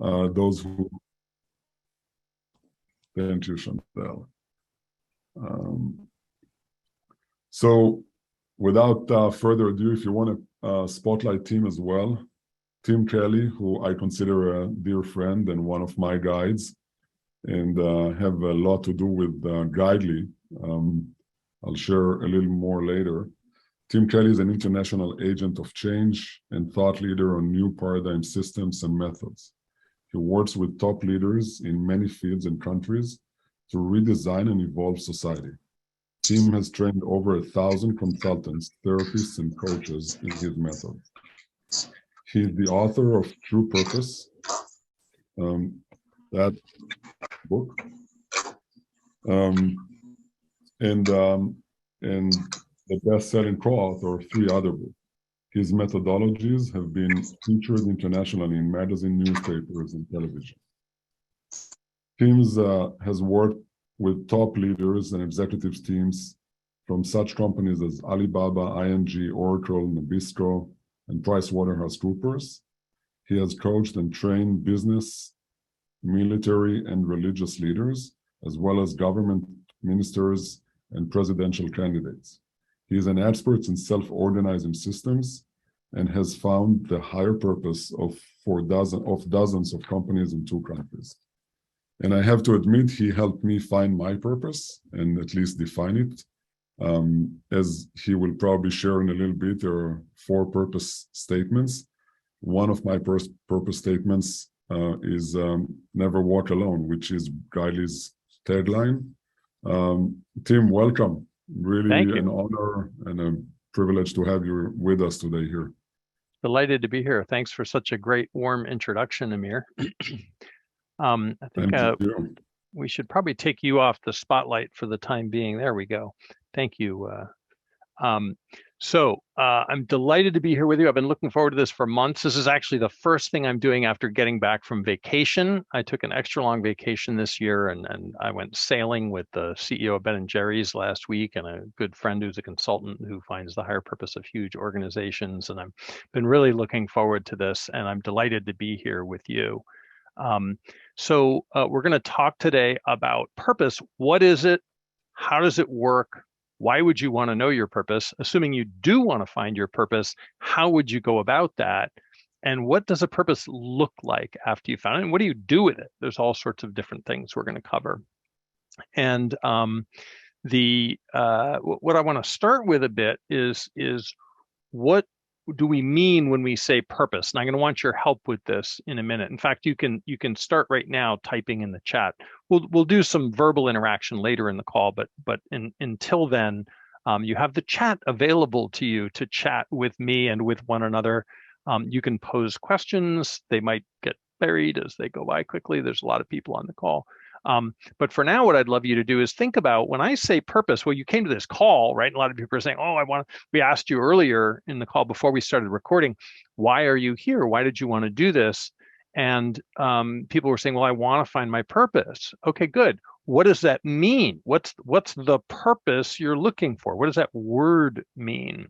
Those who thank you, Chantal. So without further ado, if you want to spotlight Tim as well, Tim Kelley, who I consider a dear friend and one of my guides, and have a lot to do with Guidely. I'll share a little more later. Tim Kelley is an international agent of change and thought leader on new paradigm systems and methods. He works with top leaders in many fields and countries to redesign and evolve society. Tim has trained over 1,000 consultants, therapists, and coaches in his method. He's the author of True Purpose, that book, and the best-selling co-author of 3 other books. His methodologies have been featured internationally in magazine, newspapers, and television. Tim has worked with top leaders and executive teams from such companies as Alibaba, ING, Oracle, Nabisco, and PricewaterhouseCoopers. He has coached and trained business, military, and religious leaders, as well as government ministers and presidential candidates. He is an expert in self-organizing systems and has found the higher purpose of dozens of companies in 2 countries. And I have to admit, he helped me find my purpose and at least define it. As he will probably share in a little bit, there are 4 purpose statements. One of my purpose statements is never walk alone, which is Guidely's tagline. Tim, welcome. Really an honor and a privilege to have you with us today here. Delighted to be here. Thanks for such a great, warm introduction, Amir. I think we should probably take you off the spotlight for the time being. There we go. Thank you. I'm delighted to be here with you. I've been looking forward to this for months. This is actually the first thing I'm doing after getting back from vacation. I took an extra long vacation this year, and I went sailing with the CEO of Ben & Jerry's last week and a good friend who's a consultant who finds the higher purpose of huge organizations. And I've been really looking forward to this, and I'm delighted to be here with you. We're going to talk today about purpose. What is it? How does it work? Why would you want to know your purpose? Assuming you do want to find your purpose, how would you go about that? And what does a purpose look like after you found it? And what do you do with it? There's all sorts of different things we're going to cover. And what I want to start with a bit is what do we mean when we say purpose? And I'm going to want your help with this in a minute. In fact, you can start right now typing in the chat. We'll do some verbal interaction later in the call, but until then, you have the chat available to you to chat with me and with one another. You can pose questions. They might get buried as they go by quickly. There's a lot of people on the call. But for now, what I'd love you to do is think about when I say purpose, well, you came to this call, right? And a lot of people are saying, oh, we asked you earlier in the call before we started recording, why are you here? Why did you want to do this? And people were saying, well, I want to find my purpose. Okay, good. What does that mean? What's the purpose you're looking for? What does that word mean?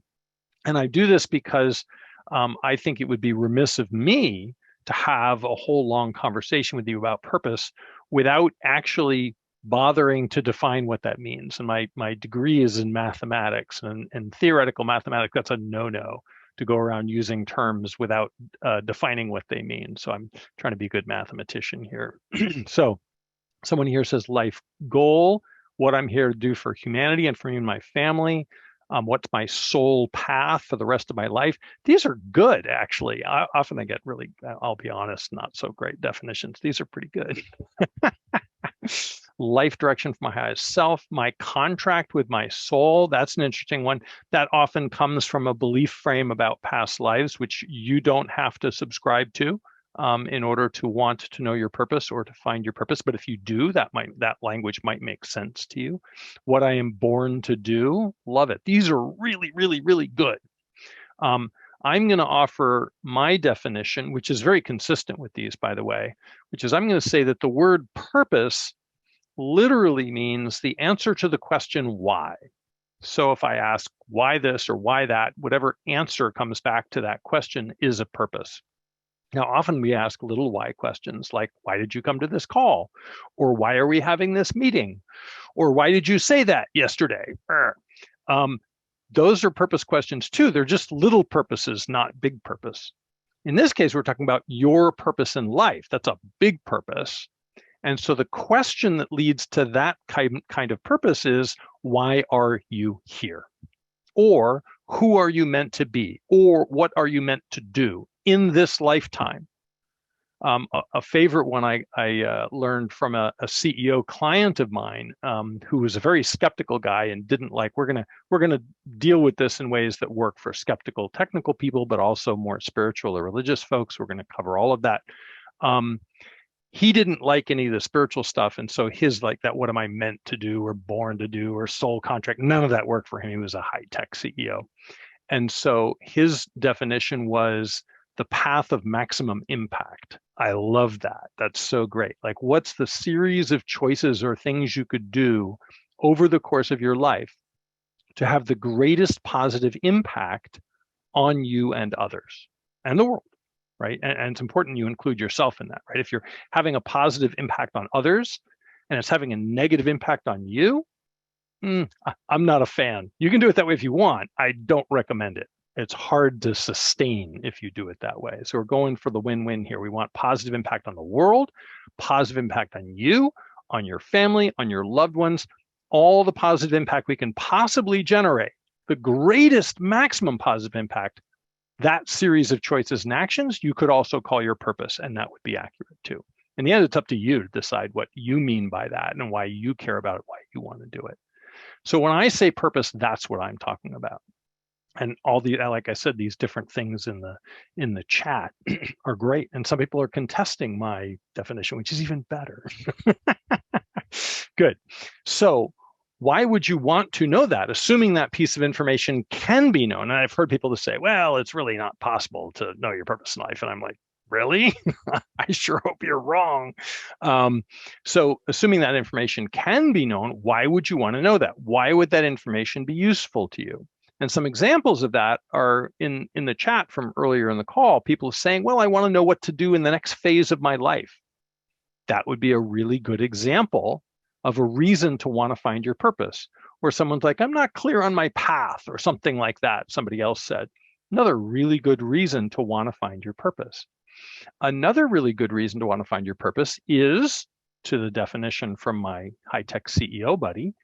And I do this because I think it would be remiss of me to have a whole long conversation with you about purpose without actually bothering to define what that means. And my degree is in mathematics, and theoretical mathematics, that's a no-no to go around using terms without defining what they mean. So I'm trying to be a good mathematician here. So someone here says life goal, what I'm here to do for humanity and for me and my family. What's my soul path for the rest of my life? These are good, actually. Often I get really, I'll be honest, not so great definitions. These are pretty good. Life direction for my highest self, my contract with my soul. That's an interesting one. That often comes from a belief frame about past lives, which you don't have to subscribe to in order to want to know your purpose or to find your purpose. But if you do, that language might make sense to you. What I am born to do, love it. These are really, really, really good. I'm going to offer my definition, which is very consistent with these, by the way, which is I'm going to say that the word purpose literally means the answer to the question why. So if I ask why this or why that, whatever answer comes back to that question is a purpose. Now, often we ask little why questions like, why did you come to this call? Or why are we having this meeting? Or why did you say that yesterday? Those are purpose questions too. They're just little purposes, not big purpose. In this case, we're talking about your purpose in life. That's a big purpose. And so the question that leads to that kind of purpose is, why are you here? Or who are you meant to be? Or what are you meant to do in this lifetime? A favorite one I learned from a CEO client of mine who was a very skeptical guy and didn't like, we're gonna deal with this in ways that work for skeptical technical people, but also more spiritual or religious folks. We're going to cover all of that. He didn't like any of the spiritual stuff, and so his like that, what am I meant to do or born to do or soul contract, none of that worked for him. He was a high-tech CEO. And so his definition was the path of maximum impact. I love that. That's so great. Like, what's the series of choices or things you could do over the course of your life to have the greatest positive impact on you and others and the world, right? And it's important you include yourself in that, right? If you're having a positive impact on others and it's having a negative impact on you, I'm not a fan. You can do it that way if you want. I don't recommend it. It's hard to sustain if you do it that way. So we're going for the win-win here. We want positive impact on the world, positive impact on you, on your family, on your loved ones, all the positive impact we can possibly generate, the greatest maximum positive impact. That series of choices and actions you could also call your purpose, and that would be accurate too. In the end, it's up to you to decide what you mean by that and why you care about it, why you want to do it. So when I say purpose, that's what I'm talking about. And all the, like I said, these different things in the chat are great. And some people are contesting my definition, which is even better. Good. So why would you want to know that, assuming that piece of information can be known? And I've heard people to say, well, it's really not possible to know your purpose in life. And I'm like, really? I sure hope you're wrong. So assuming that information can be known, why would you want to know that? Why would that information be useful to you? And some examples of that are in the chat from earlier in the call, people saying, well, I want to know what to do in the next phase of my life. That would be a really good example of a reason to want to find your purpose. Or someone's like, I'm not clear on my path, or something like that, somebody else said. Another really good reason to want to find your purpose. Another really good reason to want to find your purpose is, to the definition from my high-tech CEO buddy,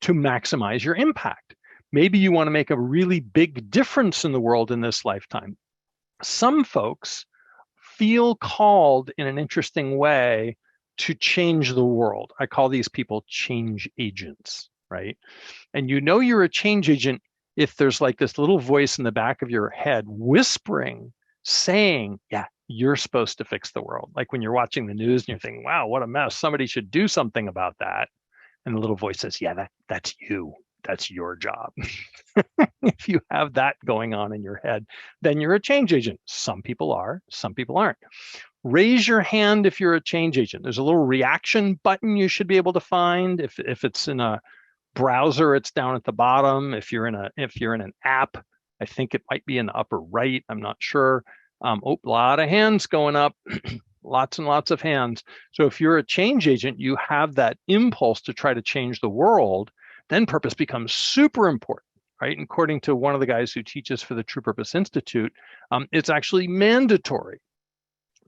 to maximize your impact. Maybe you want to make a really big difference in the world in this lifetime. Some folks feel called in an interesting way to change the world. I call these people change agents, right? And you know you're a change agent if there's like this little voice in the back of your head whispering, saying, yeah, you're supposed to fix the world. Like when you're watching the news and you're thinking, wow, what a mess. Somebody should do something about that. And the little voice says, yeah, that's you. That's your job. If you have that going on in your head, then you're a change agent. Some people are, some people aren't. Raise your hand if you're a change agent. There's a little reaction button you should be able to find. If it's in a browser, it's down at the bottom. If you're in an app, I think it might be in the upper right. I'm not sure. A lot of hands going up. Lots and lots of hands. So if you're a change agent, you have that impulse to try to change the world, then purpose becomes super important, right? And according to one of the guys who teaches for the True Purpose Institute, it's actually mandatory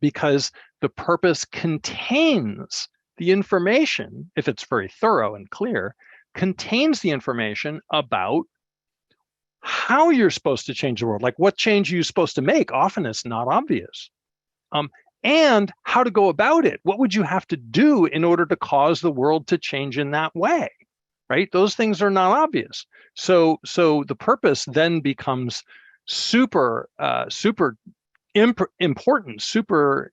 because the purpose contains the information, if it's very thorough and clear, contains the information about how you're supposed to change the world. Like what change are you supposed to make? Often it's not obvious. And how to go about it. What would you have to do in order to cause the world to change in that way, right? Those things are not obvious. So the purpose then becomes super important, super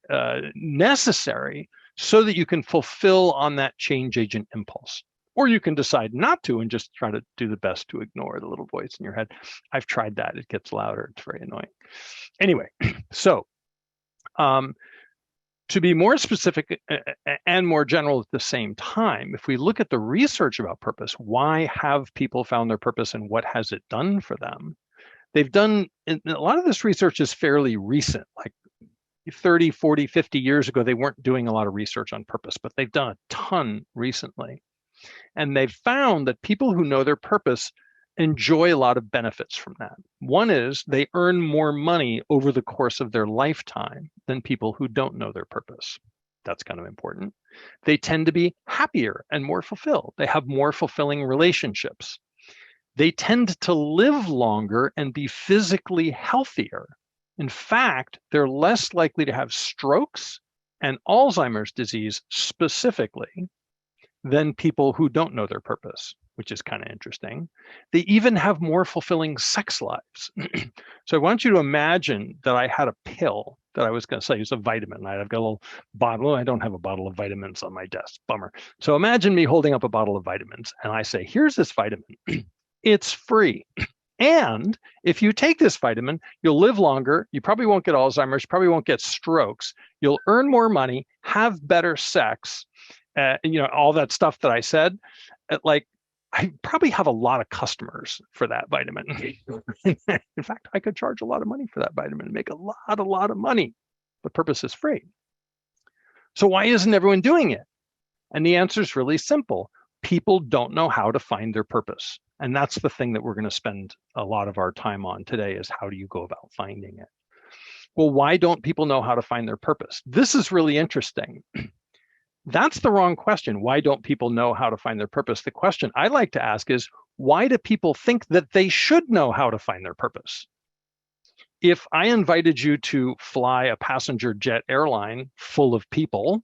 necessary, so that you can fulfill on that change agent impulse. Or you can decide not to and just try to do the best to ignore the little voice in your head. I've tried that. It gets louder. It's very annoying. Anyway, so to be more specific and more general at the same time, if we look at the research about purpose, why have people found their purpose and what has it done for them? They've done, a lot of this research is fairly recent, like 30, 40, 50 years ago, they weren't doing a lot of research on purpose, but they've done a ton recently. And they've found that people who know their purpose enjoy a lot of benefits from that. One is they earn more money over the course of their lifetime than people who don't know their purpose. That's kind of important. They tend to be happier and more fulfilled. They have more fulfilling relationships. They tend to live longer and be physically healthier. In fact, they're less likely to have strokes and Alzheimer's disease specifically than people who don't know their purpose, which is kind of interesting. They even have more fulfilling sex lives. So I want you to imagine that I had a pill that I was going to say is a vitamin. I've got a little bottle. I don't have a bottle of vitamins on my desk. Bummer. So imagine me holding up a bottle of vitamins and I say, here's this vitamin. It's free. And if you take this vitamin, you'll live longer. You probably won't get Alzheimer's, probably won't get strokes. You'll earn more money, have better sex, all that stuff that I said. Like, I probably have a lot of customers for that vitamin. In fact, I could charge a lot of money for that vitamin and make a lot of money. But purpose is free. So why isn't everyone doing it? And the answer is really simple. People don't know how to find their purpose. And that's the thing that we're going to spend a lot of our time on today is how do you go about finding it? Well, why don't people know how to find their purpose? This is really interesting. That's the wrong question. Why don't people know how to find their purpose? The question I like to ask is, why do people think that they should know how to find their purpose? If I invited you to fly a passenger jet airline full of people,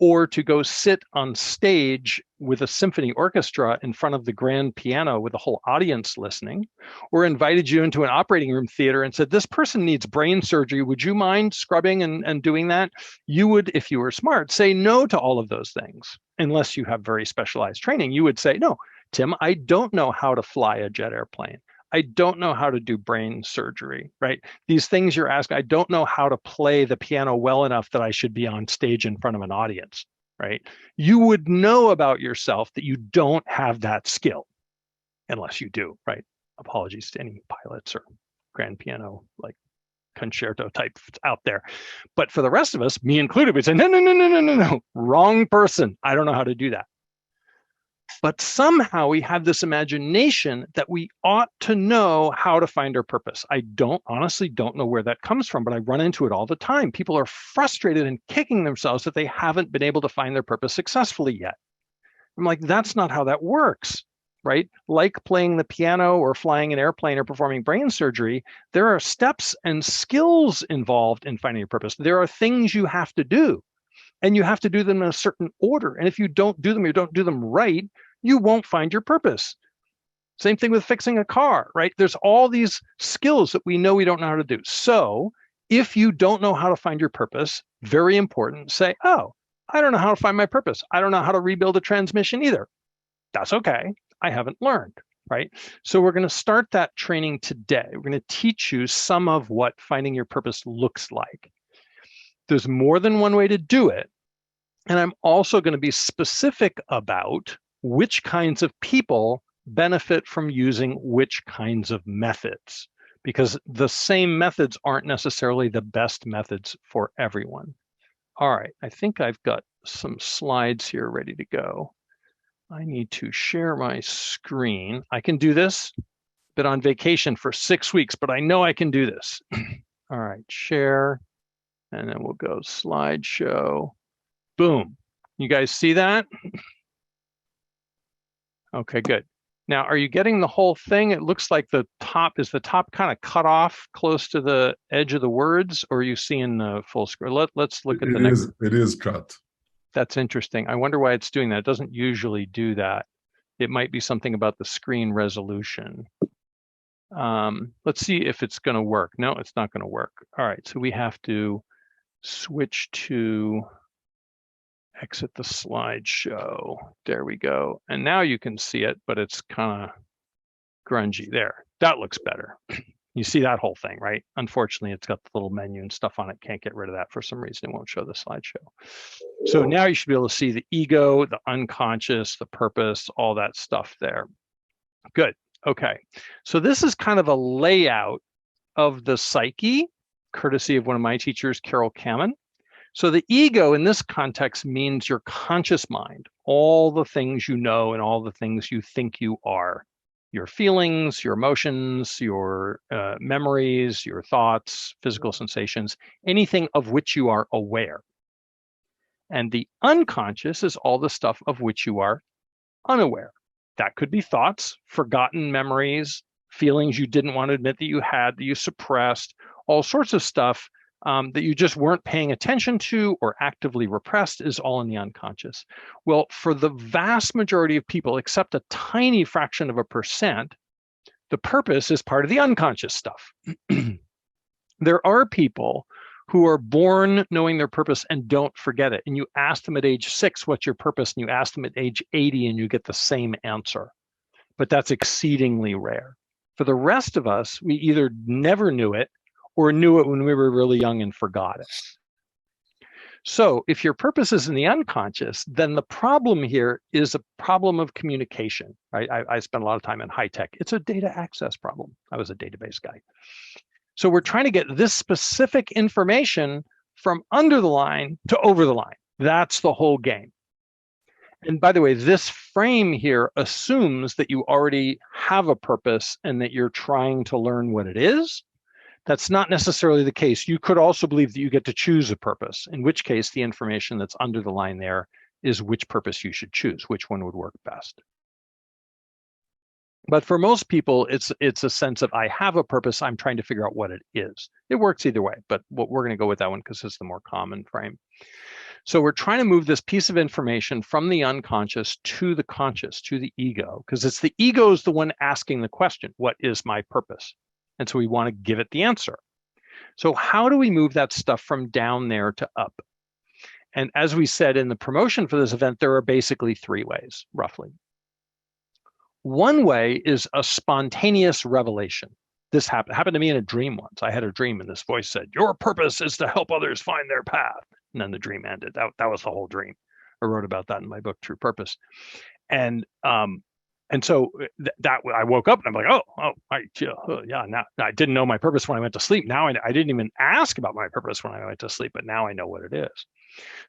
or to go sit on stage with a symphony orchestra in front of the grand piano with the whole audience listening, or invited you into an operating room theater and said, this person needs brain surgery, would you mind scrubbing and doing that? You would, if you were smart, say no to all of those things, unless you have very specialized training. You would say, no, Tim, I don't know how to fly a jet airplane. I don't know how to do brain surgery, right? These things you're asking, I don't know how to play the piano well enough that I should be on stage in front of an audience, right? You would know about yourself that you don't have that skill, unless you do, right? Apologies to any pilots or grand piano, like concerto type out there. But for the rest of us, me included, we'd say, no, wrong person. I don't know how to do that. But somehow we have this imagination that we ought to know how to find our purpose. I honestly don't know where that comes from, but I run into it all the time. People are frustrated and kicking themselves that they haven't been able to find their purpose successfully yet. I'm like, that's not how that works, right? Like playing the piano or flying an airplane or performing brain surgery, there are steps and skills involved in finding your purpose. There are things you have to do, and you have to do them in a certain order. And if you don't do them, or you don't do them right, you won't find your purpose. Same thing with fixing a car, right? There's all these skills that we know we don't know how to do. So if you don't know how to find your purpose, very important, say, oh, I don't know how to find my purpose. I don't know how to rebuild a transmission either. That's okay. I haven't learned, right? So we're going to start that training today. We're going to teach you some of what finding your purpose looks like. There's more than one way to do it. And I'm also going to be specific about which kinds of people benefit from using which kinds of methods, because the same methods aren't necessarily the best methods for everyone. All right, I think I've got some slides here ready to go. I need to share my screen. I can do this. Been on vacation for 6 weeks, but I know I can do this. All right, share, and then we'll go slideshow. Boom. You guys see that? Okay, good. Now, are you getting the whole thing? It looks like the top kind of cut off close to the edge of the words, or are you seeing the full screen? Let's look at the next. It is cut. That's interesting. I wonder why it's doing that. It doesn't usually do that. It might be something about the screen resolution. Let's see if it's going to work. No, it's not going to work. All right, so we have to switch to exit the slideshow. There we go. And now you can see it, but it's kind of grungy. There, that looks better. You see that whole thing, right? Unfortunately, it's got the little menu and stuff on it. Can't get rid of that for some reason. It won't show the slideshow. So now you should be able to see the ego, the unconscious, the purpose, all that stuff there. Good. Okay. So this is kind of a layout of the psyche courtesy of one of my teachers, Carol Kamen. So the ego in this context means your conscious mind, all the things you know and all the things you think you are, your feelings, your emotions, your memories, your thoughts, physical sensations, anything of which you are aware. And the unconscious is all the stuff of which you are unaware. That could be thoughts, forgotten memories, feelings you didn't want to admit that you had, that you suppressed, all sorts of stuff that you just weren't paying attention to or actively repressed is all in the unconscious. Well, for the vast majority of people, except a tiny fraction of a percent, the purpose is part of the unconscious stuff. There are people who are born knowing their purpose and don't forget it. And you ask them at age 6, what's your purpose? And you ask them at age 80 and you get the same answer. But that's exceedingly rare. For the rest of us, we either never knew it or knew it when we were really young and forgot it. So if your purpose is in the unconscious, then the problem here is a problem of communication, right? I spent a lot of time in high tech. It's a data access problem. I was a database guy. So we're trying to get this specific information from under the line to over the line. That's the whole game. And by the way, this frame here assumes that you already have a purpose and that you're trying to learn what it is. That's not necessarily the case. You could also believe that you get to choose a purpose, in which case the information that's under the line there is which purpose you should choose, which one would work best. But for most people, it's a sense of, I have a purpose, I'm trying to figure out what it is. It works either way, but we're going to go with that one because it's the more common frame. So we're trying to move this piece of information from the unconscious to the conscious, to the ego, because it's the ego is the one asking the question, what is my purpose? And so we want to give it the answer. So how do we move that stuff from down there to up? And as we said in the promotion for this event, there are basically 3 ways, roughly. One way is a spontaneous revelation. This happened to me in a dream once. I had a dream and this voice said, your purpose is to help others find their path. And then the dream ended. That was the whole dream. I wrote about that in my book, True Purpose. And so that I woke up and I'm like, now I didn't know my purpose when I went to sleep. Now I didn't even ask about my purpose when I went to sleep, but now I know what it is.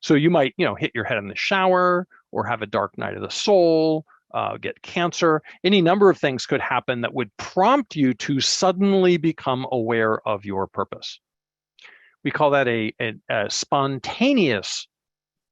So you might, hit your head in the shower or have a dark night of the soul, get cancer. Any number of things could happen that would prompt you to suddenly become aware of your purpose. We call that a spontaneous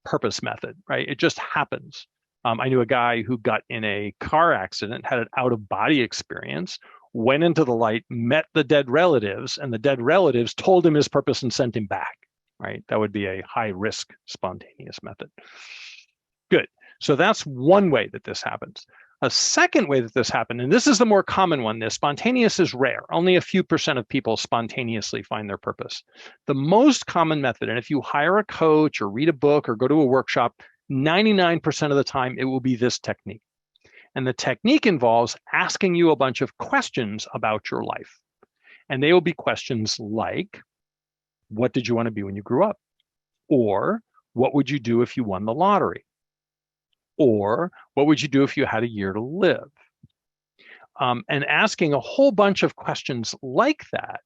purpose method, right? It just happens. I knew a guy who got in a car accident, had an out-of-body experience, went into the light, met the dead relatives, and the dead relatives told him his purpose and sent him back, right? That would be a high-risk spontaneous method. Good. So that's one way that this happens. A second way that this happened, and this is the more common one, this spontaneous is rare. Only a few % of people spontaneously find their purpose. The most common method, and if you hire a coach or read a book or go to a workshop, 99% of the time, it will be this technique. And the technique involves asking you a bunch of questions about your life. And they will be questions like, what did you want to be when you grew up? Or what would you do if you won the lottery? Or what would you do if you had a year to live? And asking a whole bunch of questions like that.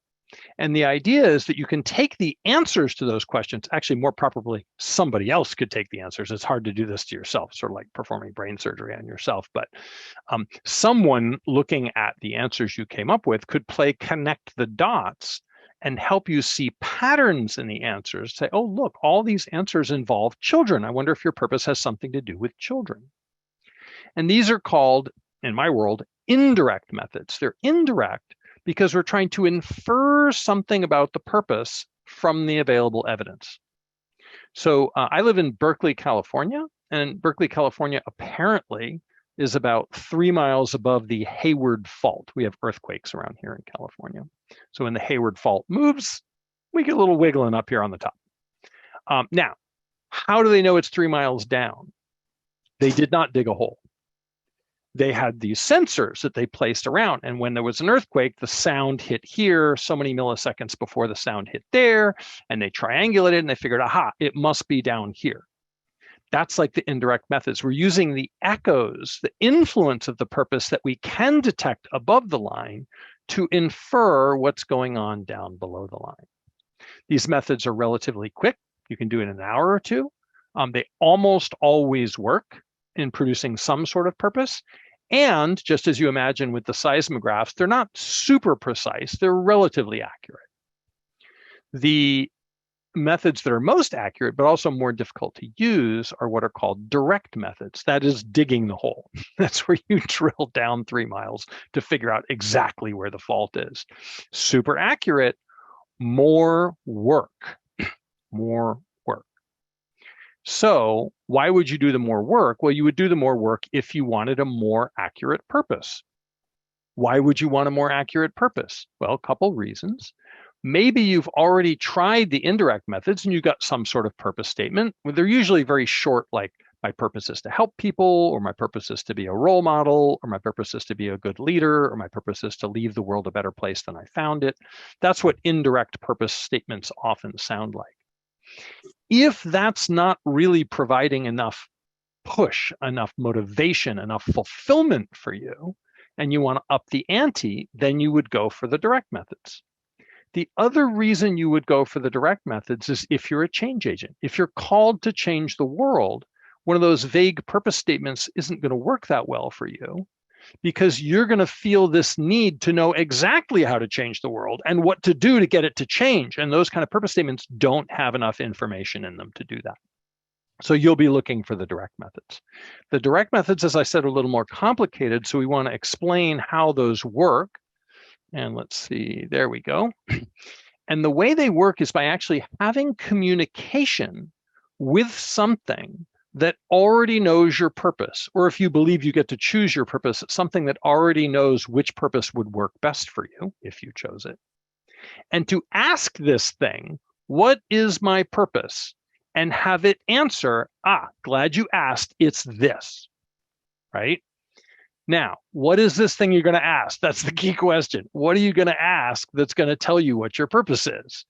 And the idea is that you can take the answers to those questions. Actually, more properly, somebody else could take the answers. It's hard to do this to yourself, sort of like performing brain surgery on yourself. But someone looking at the answers you came up with could play connect the dots and help you see patterns in the answers. Say, oh, look, all these answers involve children. I wonder if your purpose has something to do with children. And these are called, in my world, indirect methods. They're indirect because we're trying to infer something about the purpose from the available evidence. So I live in Berkeley, California, and Berkeley, California apparently is about 3 miles above the Hayward Fault. We have earthquakes around here in California. So when the Hayward Fault moves, we get a little wiggling up here on the top. Now, how do they know it's 3 miles down? They did not dig a hole. They had these sensors that they placed around. And when there was an earthquake, the sound hit here so many milliseconds before the sound hit there. And they triangulated and they figured, aha, it must be down here. That's like the indirect methods. We're using the echoes, the influence of the purpose that we can detect above the line to infer what's going on down below the line. These methods are relatively quick. You can do it in an hour or two. They almost always work in producing some sort of purpose. And just as you imagine with the seismographs, they're not super precise. They're relatively accurate. The methods that are most accurate, but also more difficult to use, are what are called direct methods. That is digging the hole. That's where you drill down 3 miles to figure out exactly where the fault is. Super accurate, more work, more work. So why would you do the more work? Well, you would do the more work if you wanted a more accurate purpose. Why would you want a more accurate purpose? Well, a couple reasons. Maybe you've already tried the indirect methods and you got some sort of purpose statement. They're usually very short, like my purpose is to help people, or my purpose is to be a role model, or my purpose is to be a good leader, or my purpose is to leave the world a better place than I found it. That's what indirect purpose statements often sound like. If that's not really providing enough push, enough motivation, enough fulfillment for you, and you want to up the ante, then you would go for the direct methods. The other reason you would go for the direct methods is if you're a change agent. If you're called to change the world, one of those vague purpose statements isn't going to work that well for you, because you're going to feel this need to know exactly how to change the world and what to do to get it to change. And those kind of purpose statements don't have enough information in them to do that. So you'll be looking for the direct methods. The direct methods, as I said, are a little more complicated. So we want to explain how those work. And let's see, there we go. And the way they work is by actually having communication with something that already knows your purpose, or if you believe you get to choose your purpose, something that already knows which purpose would work best for you if you chose it. And to ask this thing, what is my purpose? And have it answer, glad you asked, it's this, right? Now, what is this thing you're going to ask? That's the key question. What are you going to ask that's going to tell you what your purpose is?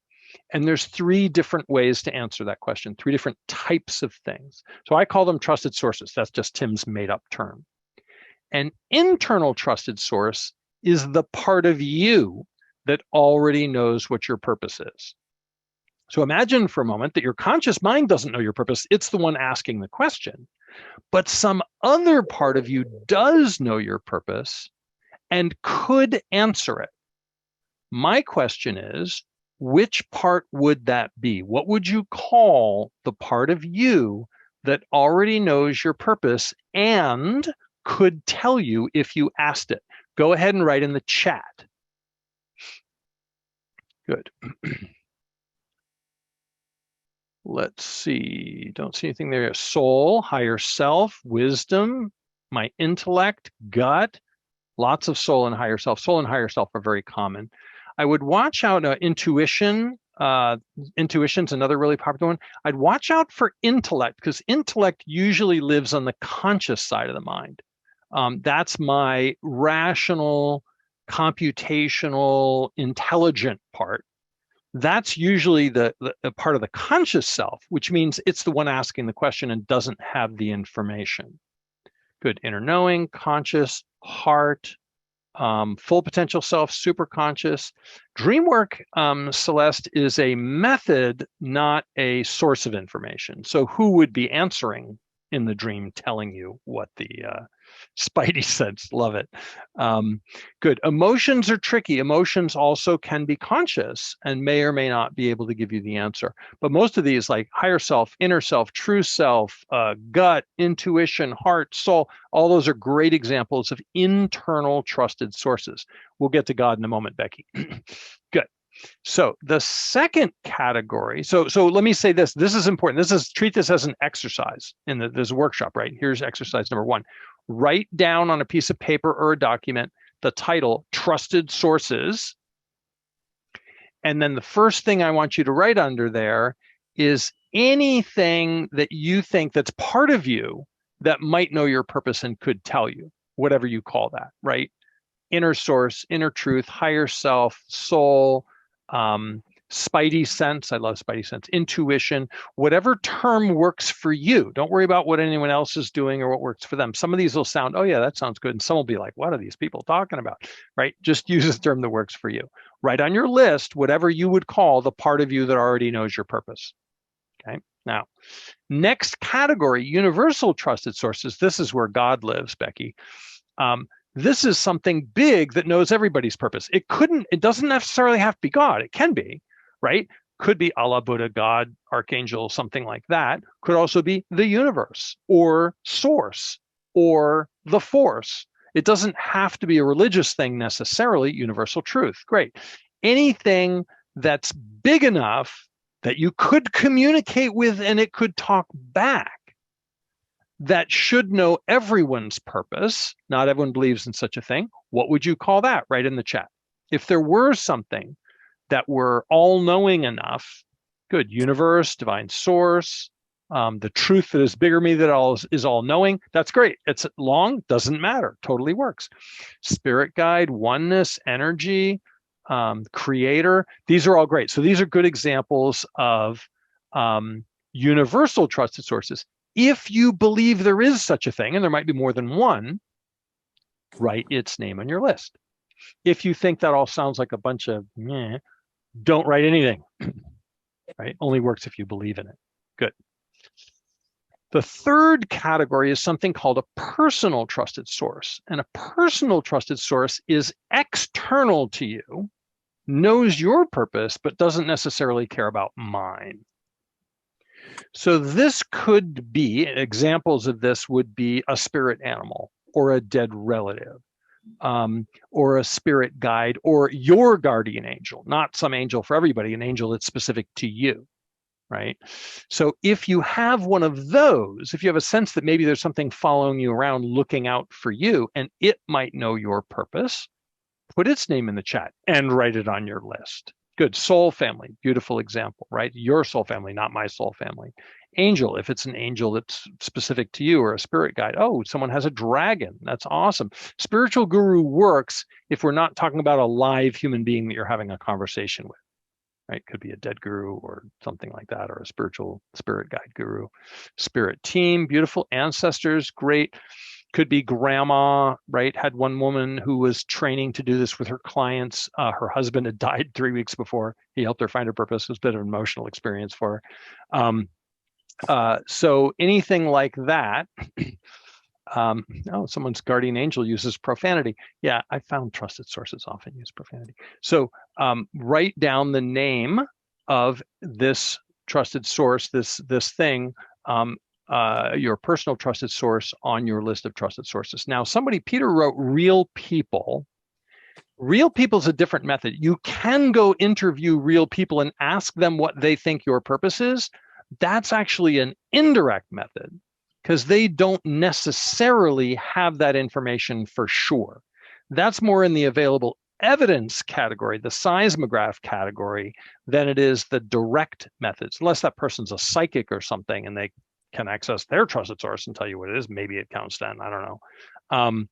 And there's 3 different ways to answer that question, 3 different types of things. So I call them trusted sources. That's just Tim's made up term. An internal trusted source is the part of you that already knows what your purpose is. So imagine for a moment that your conscious mind doesn't know your purpose. It's the one asking the question. But some other part of you does know your purpose and could answer it. My question is, which part would that be? What would you call the part of you that already knows your purpose and could tell you if you asked it? Go ahead and write in the chat. Good. Let's see, don't see anything there. Soul, higher self, wisdom, my intellect, gut, lots of soul and higher self. Soul and higher self are very common. I would watch out intuition. Intuition's another really popular one. I'd watch out for intellect, because intellect usually lives on the conscious side of the mind. That's my rational, computational, intelligent part. That's usually the part of the conscious self, which means it's the one asking the question and doesn't have the information. Good. Inner knowing, conscious, heart, full potential self, super conscious. Dream work, Celeste, is a method, not a source of information. So who would be answering in the dream, telling you what the Spidey sense? Love it. Good. Emotions are tricky. Emotions also can be conscious and may or may not be able to give you the answer. But most of these, like higher self, inner self, true self, gut, intuition, heart, soul, all those are great examples of internal trusted sources. We'll get to God in a moment, Becky. Good. So the second category, so let me say this is important. Treat this as an exercise in this workshop, right? Here's exercise number 1. Write down on a piece of paper or a document the title, Trusted Sources. And then the first thing I want you to write under there is anything that you think that's part of you that might know your purpose and could tell you, whatever you call that, right? Inner source, inner truth, higher self, soul, spidey sense. I love spidey sense. Intuition, whatever term works for you. Don't worry about what anyone else is doing or what works for them. Some of these will sound, oh yeah, that sounds good. And some will be like, what are these people talking about? Right? Just use a term that works for you. Write on your list whatever you would call the part of you that already knows your purpose. Okay. Now, next category, universal trusted sources. This is where God lives, Becky. This is something big that knows everybody's purpose. It doesn't necessarily have to be God. It can be, right? Could be Allah, Buddha, God, Archangel, something like that. Could also be the universe or source or the force. It doesn't have to be a religious thing necessarily, universal truth. Great. Anything that's big enough that you could communicate with and it could talk back, that should know everyone's purpose. Not everyone believes in such a thing. What would you call that? Write in the chat. If there were something that were all-knowing enough, good, universe, divine source, the truth that is bigger than me that is all-knowing, that's great. It's long, doesn't matter, totally works. Spirit guide, oneness, energy, creator, these are all great. So these are good examples of universal trusted sources. If you believe there is such a thing, and there might be more than one, write its name on your list. If you think that all sounds like a bunch of meh, don't write anything. Right? Only works if you believe in it. Good. The third category is something called a personal trusted source. And a personal trusted source is external to you, knows your purpose, but doesn't necessarily care about mine. So this could be, examples of this would be a spirit animal or a dead relative, or a spirit guide or your guardian angel, not some angel for everybody, an angel that's specific to you, right? So if you have one of those, if you have a sense that maybe there's something following you around looking out for you and it might know your purpose, put its name in the chat and write it on your list. Good. Soul family, beautiful example, right? Your soul family, not my soul family. Angel, if it's an angel that's specific to you, or a spirit guide. Oh, someone has a dragon. That's awesome. Spiritual guru works if we're not talking about a live human being that you're having a conversation with, right? Could be a dead guru or something like that, or a spiritual spirit guide guru. Spirit team, beautiful. Ancestors, great. Could be grandma, right? Had one woman who was training to do this with her clients. Her husband had died 3 weeks before. He helped her find her purpose. It was a bit of an emotional experience for her. So anything like that. Oh, someone's guardian angel uses profanity. Yeah, I found trusted sources often use profanity. So write down the name of this trusted source, this thing, your personal trusted source on your list of trusted sources. Now, Peter wrote real people. Real people is a different method. You can go interview real people and ask them what they think your purpose is. That's actually an indirect method because they don't necessarily have that information for sure. That's more in the available evidence category, the seismograph category, than it is the direct methods, unless that person's a psychic or something and they can access their trusted source and tell you what it is. Maybe it counts then, I don't know.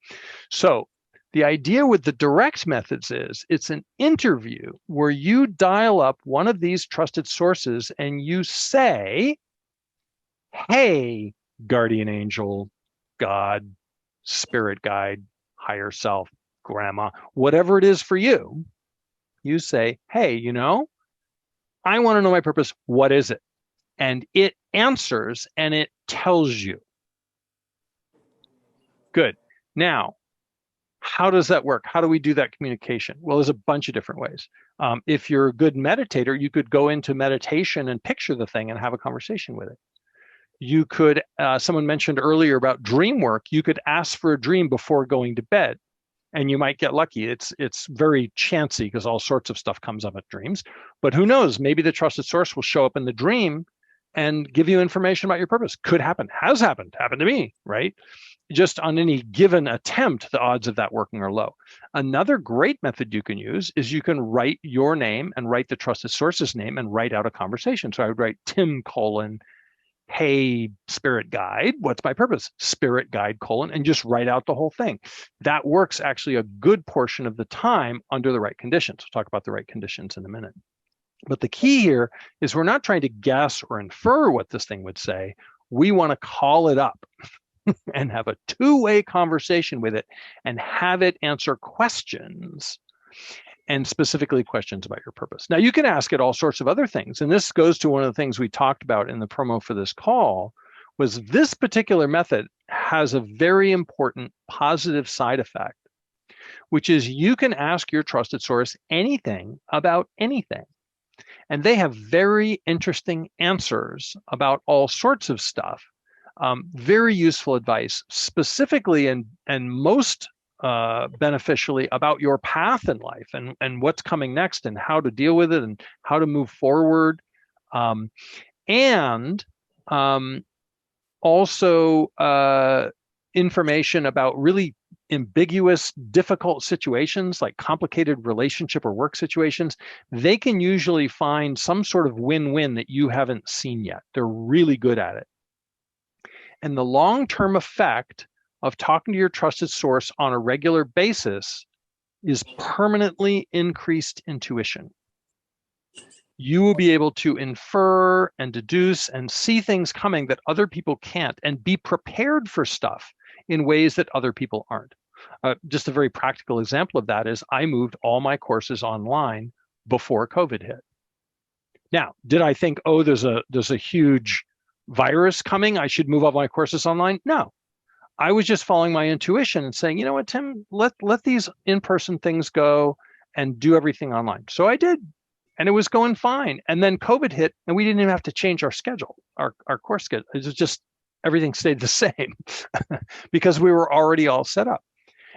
So the idea with the direct methods is it's an interview where you dial up one of these trusted sources and you say, hey, guardian angel, God, spirit guide, higher self, grandma, whatever it is for you, you say, hey, I want to know my purpose. What is it? And it answers and it tells you. Good. Now, how does that work? How do we do that communication? Well, there's a bunch of different ways. If you're a good meditator, you could go into meditation and picture the thing and have a conversation with it. You could, someone mentioned earlier about dream work, you could ask for a dream before going to bed and you might get lucky. It's very chancy because all sorts of stuff comes up at dreams, but who knows, maybe the trusted source will show up in the dream and give you information about your purpose. Could happen, has happened to me, right? Just on any given attempt, the odds of that working are low. Another great method you can use is you can write your name and write the trusted source's name and write out a conversation. So I would write Tim : hey, spirit guide, what's my purpose? Spirit guide : and just write out the whole thing. That works actually a good portion of the time under the right conditions. We'll talk about the right conditions in a minute. But the key here is we're not trying to guess or infer what this thing would say. We want to call it up and have a two-way conversation with it and have it answer questions, and specifically questions about your purpose. Now, you can ask it all sorts of other things. And this goes to one of the things we talked about in the promo for this call, was this particular method has a very important positive side effect, which is you can ask your trusted source anything about anything. And they have very interesting answers about all sorts of stuff. Very useful advice, specifically and most beneficially about your path in life and what's coming next and how to deal with it and how to move forward. And also information about really ambiguous, difficult situations like complicated relationship or work situations. They can usually find some sort of win-win that you haven't seen yet. They're really good at it. And the long-term effect of talking to your trusted source on a regular basis is permanently increased intuition. You will be able to infer and deduce and see things coming that other people can't, and be prepared for stuff in ways that other people aren't. Just a very practical example of that is I moved all my courses online before COVID hit. Now, did I think, oh, there's a huge virus coming, I should move all my courses online? No. I was just following my intuition and saying, you know what, Tim, let these in-person things go and do everything online. So I did, and it was going fine. And then COVID hit, and we didn't even have to change our schedule, our course schedule. It was just everything stayed the same because we were already all set up.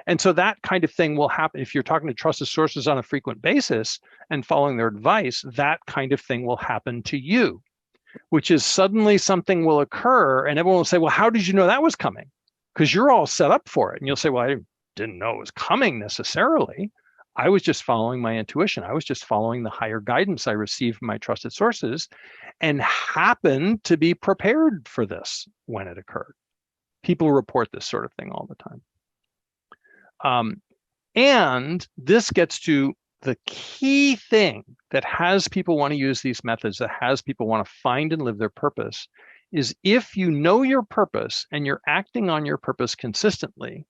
And so that kind of thing will happen if you're talking to trusted sources on a frequent basis and following their advice. That kind of thing will happen to you, which is suddenly something will occur, and everyone will say, well, how did you know that was coming? Because you're all set up for it. And you'll say, well, I didn't know it was coming necessarily. I was just following my intuition. I was just following the higher guidance I received from my trusted sources and happened to be prepared for this when it occurred. People report this sort of thing all the time. And this gets to the key thing that has people want to use these methods, that has people want to find and live their purpose, is if you know your purpose and you're acting on your purpose consistently,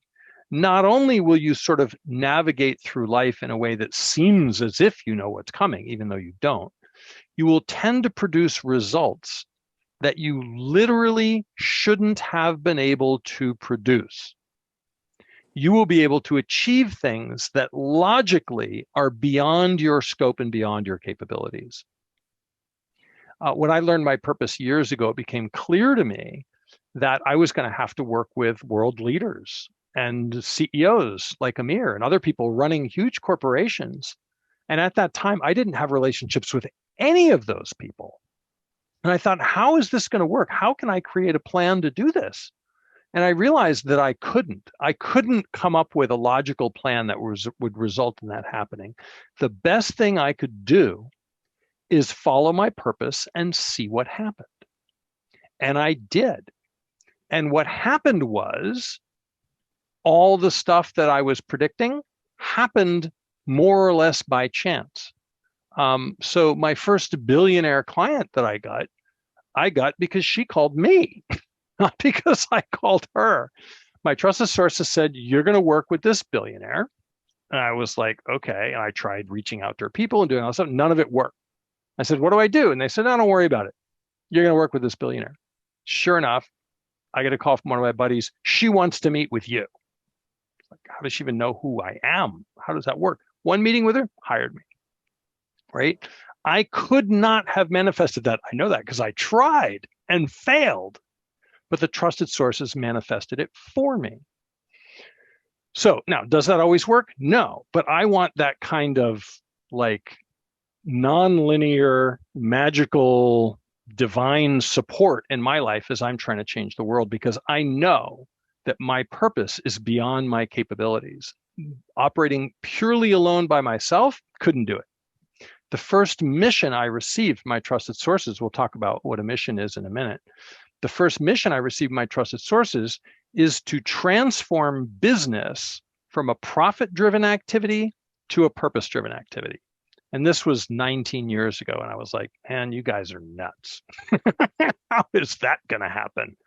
not only will you sort of navigate through life in a way that seems as if you know what's coming, even though you don't, you will tend to produce results that you literally shouldn't have been able to produce. You will be able to achieve things that logically are beyond your scope and beyond your capabilities. When I learned my purpose years ago, it became clear to me that I was going to have to work with world leaders and CEOs like Amir and other people running huge corporations. And at that time, I didn't have relationships with any of those people. And I thought, how is this going to work? How can I create a plan to do this? And I realized that I couldn't come up with a logical plan that would result in that happening. The best thing I could do is follow my purpose and see what happened. And I did. And what happened was all the stuff that I was predicting happened more or less by chance. So my first billionaire client that I got because she called me, not because I called her. My trusted sources said, you're going to work with this billionaire. And I was like, okay. And I tried reaching out to her people and doing all this stuff. None of it worked. I said, what do I do? And they said, no, don't worry about it. You're going to work with this billionaire. Sure enough, I get a call from one of my buddies. She wants to meet with you. Like, how does she even know who I am? How does that work? One meeting with her, hired me, right? I could not have manifested that. I know that because I tried and failed, but the trusted sources manifested it for me. So now, does that always work? No, but I want that kind of like nonlinear, magical, divine support in my life as I'm trying to change the world, because I know that my purpose is beyond my capabilities. Operating purely alone by myself, couldn't do it. The first mission I received from my trusted sources, we'll talk about what a mission is in a minute. The first mission I received from my trusted sources is to transform business from a profit-driven activity to a purpose-driven activity. And this was 19 years ago. And I was like, man, you guys are nuts. How is that going to happen?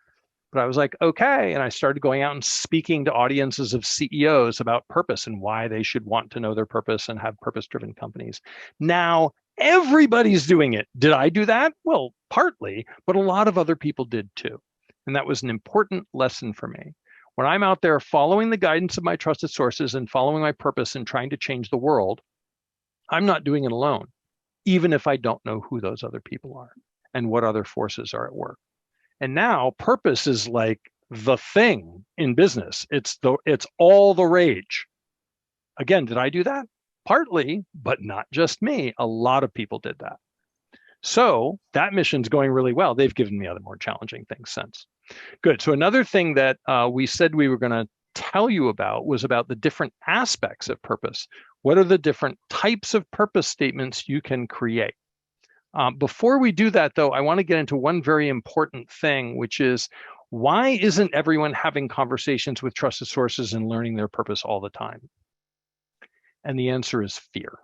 But I was like, okay. And I started going out and speaking to audiences of CEOs about purpose and why they should want to know their purpose and have purpose-driven companies. Now, everybody's doing it. Did I do that? Well, partly, but a lot of other people did too. And that was an important lesson for me. When I'm out there following the guidance of my trusted sources and following my purpose and trying to change the world, I'm not doing it alone, even if I don't know who those other people are and what other forces are at work. And now purpose is like the thing in business. It's all the rage. Again, did I do that? Partly, but not just me. A lot of people did that. So that mission's going really well. They've given me other more challenging things since. Good. So another thing that we said we were going to tell you about was about the different aspects of purpose. What are the different types of purpose statements you can create? Before we do that, though, I want to get into one very important thing, which is why isn't everyone having conversations with trusted sources and learning their purpose all the time? And the answer is fear.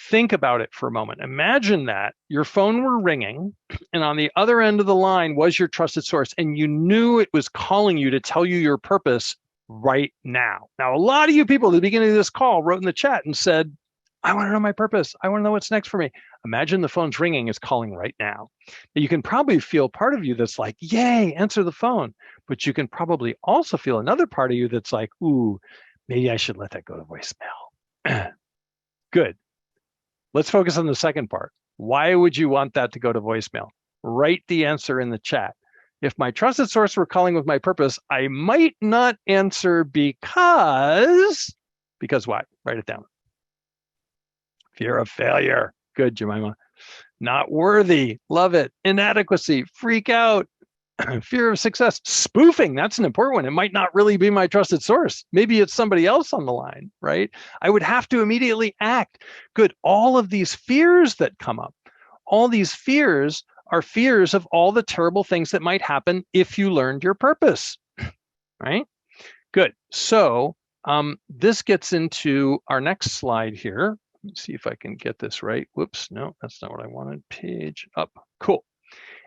Think about it for a moment. Imagine that your phone were ringing and on the other end of the line was your trusted source and you knew it was calling you to tell you your purpose right now. Now, a lot of you people at the beginning of this call wrote in the chat and said, I want to know my purpose. I want to know what's next for me. Imagine the phone's ringing, it's calling right now. You can probably feel part of you that's like, yay, answer the phone. But you can probably also feel another part of you that's like, ooh, maybe I should let that go to voicemail. Good. Let's focus on the second part. Why would you want that to go to voicemail? Write the answer in the chat. If my trusted source were calling with my purpose, I might not answer because what? Write it down. Fear of failure. Good, Jemima. Not worthy. Love it. Inadequacy. Freak out. Fear of success. Spoofing. That's an important one. It might not really be my trusted source. Maybe it's somebody else on the line, right? I would have to immediately act. Good. All of these fears that come up, all these fears are fears of all the terrible things that might happen if you learned your purpose, right? Good. So this gets into our next slide here. Let's see if I can get this right. Whoops, no, that's not what I wanted. Page up. Cool.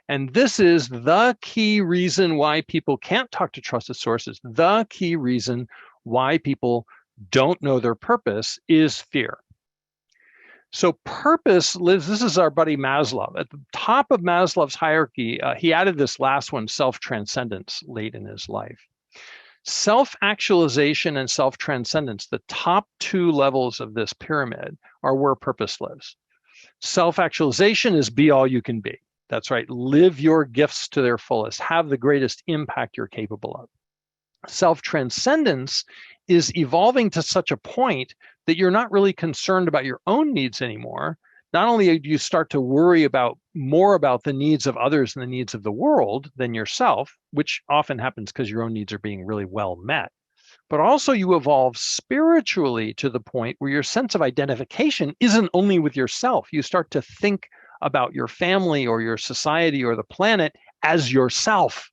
And this is the key reason why people can't talk to trusted sources. The key reason why people don't know their purpose is fear. So purpose lives, this is our buddy Maslow. At the top of Maslow's hierarchy, he added this last one, self-transcendence, late in his life. Self-actualization and self-transcendence, the top two levels of this pyramid, are where purpose lives. Self-actualization is be all you can be. That's right. Live your gifts to their fullest. Have the greatest impact you're capable of. Self-transcendence is evolving to such a point that you're not really concerned about your own needs anymore. Not only do you start to worry more about the needs of others and the needs of the world than yourself, which often happens because your own needs are being really well met, but also you evolve spiritually to the point where your sense of identification isn't only with yourself. You start to think about your family or your society or the planet as yourself,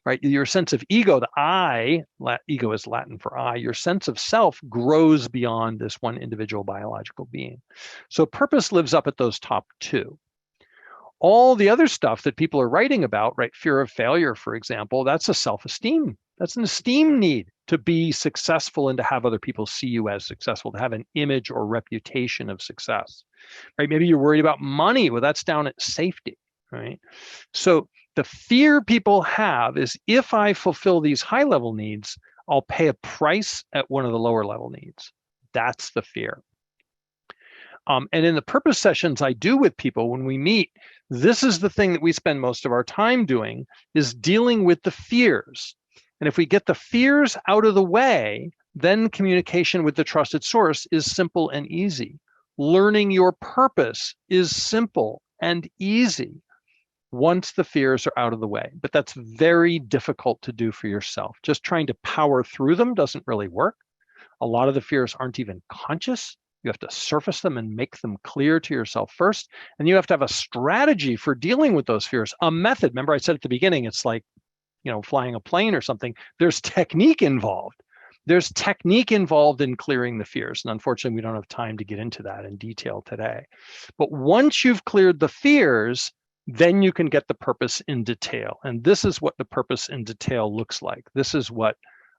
right? Your sense of ego, the I, ego is Latin for I, your sense of self grows beyond this one individual biological being. So purpose lives up at those top two. All the other stuff that people are writing about, right? Fear of failure, for example, that's a self-esteem. That's an esteem need to be successful and to have other people see you as successful, to have an image or reputation of success, right? Maybe you're worried about money. Well, that's down at safety, right? So the fear people have is if I fulfill these high-level needs, I'll pay a price at one of the lower-level needs. That's the fear. And in the purpose sessions I do with people when we meet, this is the thing that we spend most of our time doing, is dealing with the fears. And if we get the fears out of the way, then communication with the trusted source is simple and easy. Learning your purpose is simple and easy once the fears are out of the way. But that's very difficult to do for yourself. Just trying to power through them doesn't really work. A lot of the fears aren't even conscious. You have to surface them and make them clear to yourself first. And you have to have a strategy for dealing with those fears, a method. Remember I said at the beginning, it's like, flying a plane or something. There's technique involved. There's technique involved in clearing the fears. And unfortunately, we don't have time to get into that in detail today. But once you've cleared the fears, then you can get the purpose in detail. And this is what the purpose in detail looks like. This is what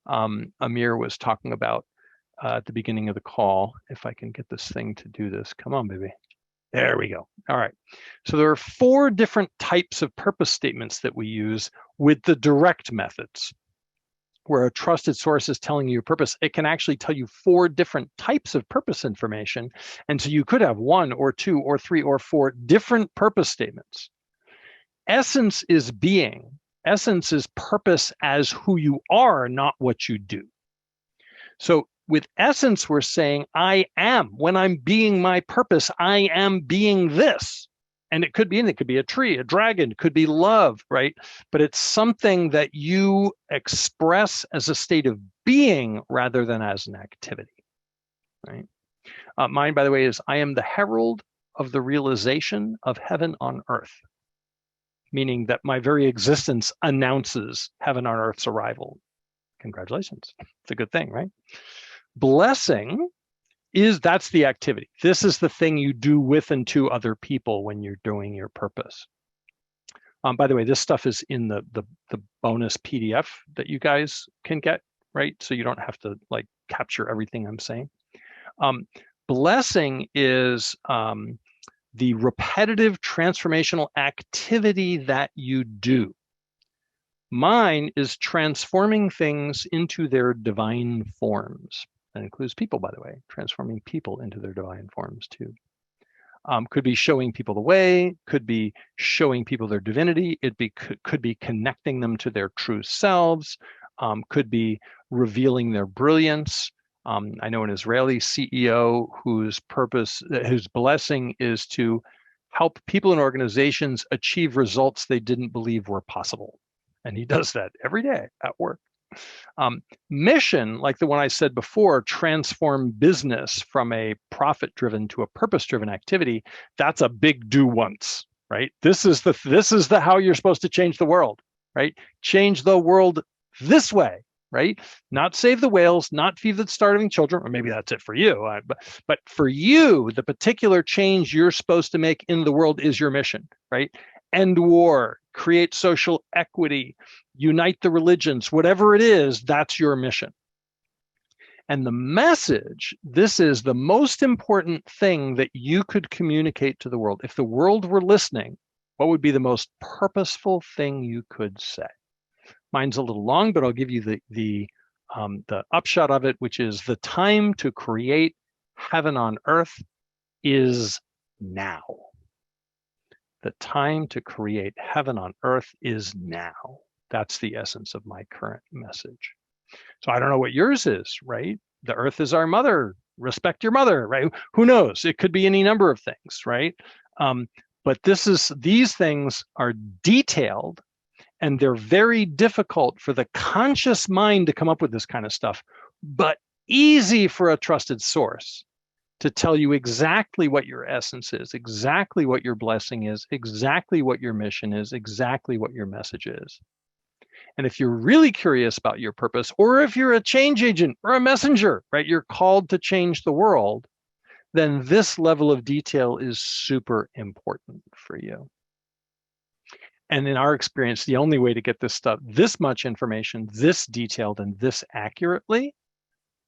Amir was talking about at the beginning of the call. If I can get this thing to do this. Come on, baby. There we go. All right. So there are 4 different types of purpose statements that we use with the direct methods. Where a trusted source is telling you your purpose, it can actually tell you 4 different types of purpose information. And so you could have 1 or 2 or 3 or 4 different purpose statements. Essence is being. Essence is purpose as who you are, not what you do. So with essence, we're saying, I am. When I'm being my purpose, I am being this. And it could be anything. It could be a tree, a dragon, it could be love, right? But it's something that you express as a state of being rather than as an activity, right? Mine, by the way, is I am the herald of the realization of heaven on earth, meaning that my very existence announces heaven on earth's arrival. Congratulations. It's a good thing, right? Blessing that's the activity. This is the thing you do with and to other people when you're doing your purpose. By the way, this stuff is in the bonus PDF that you guys can get, right? So you don't have to like capture everything I'm saying. Blessing is the repetitive transformational activity that you do. Mine is transforming things into their divine forms. That includes people, by the way, transforming people into their divine forms too. Could be showing people the way, could be showing people their divinity, could be connecting them to their true selves, could be revealing their brilliance. I know an Israeli CEO whose blessing is to help people and organizations achieve results they didn't believe were possible. And he does that every day at work. Mission, like the one I said before, transform business from a profit-driven to a purpose-driven activity. That's a big do once, right? This is the how you're supposed to change the world, right? Change the world this way, right? Not save the whales, not feed the starving children, or maybe that's it for you. But for you, the particular change you're supposed to make in the world is your mission, right? End war, create social equity, unite the religions, whatever it is, that's your mission. And the message, this is the most important thing that you could communicate to the world. If the world were listening, what would be the most purposeful thing you could say? Mine's a little long, but I'll give you the upshot of it, which is the time to create heaven on earth is now. The time to create heaven on earth is now. That's the essence of my current message. So I don't know what yours is, right? The earth is our mother. Respect your mother, right? Who knows? It could be any number of things, right? But these things are detailed, and they're very difficult for the conscious mind to come up with this kind of stuff, but easy for a trusted source to tell you exactly what your essence is, exactly what your blessing is, exactly what your mission is, exactly what your message is. And if you're really curious about your purpose, or if you're a change agent or a messenger, right, you're called to change the world, then this level of detail is super important for you. And in our experience, the only way to get this stuff, this much information, this detailed and this accurately,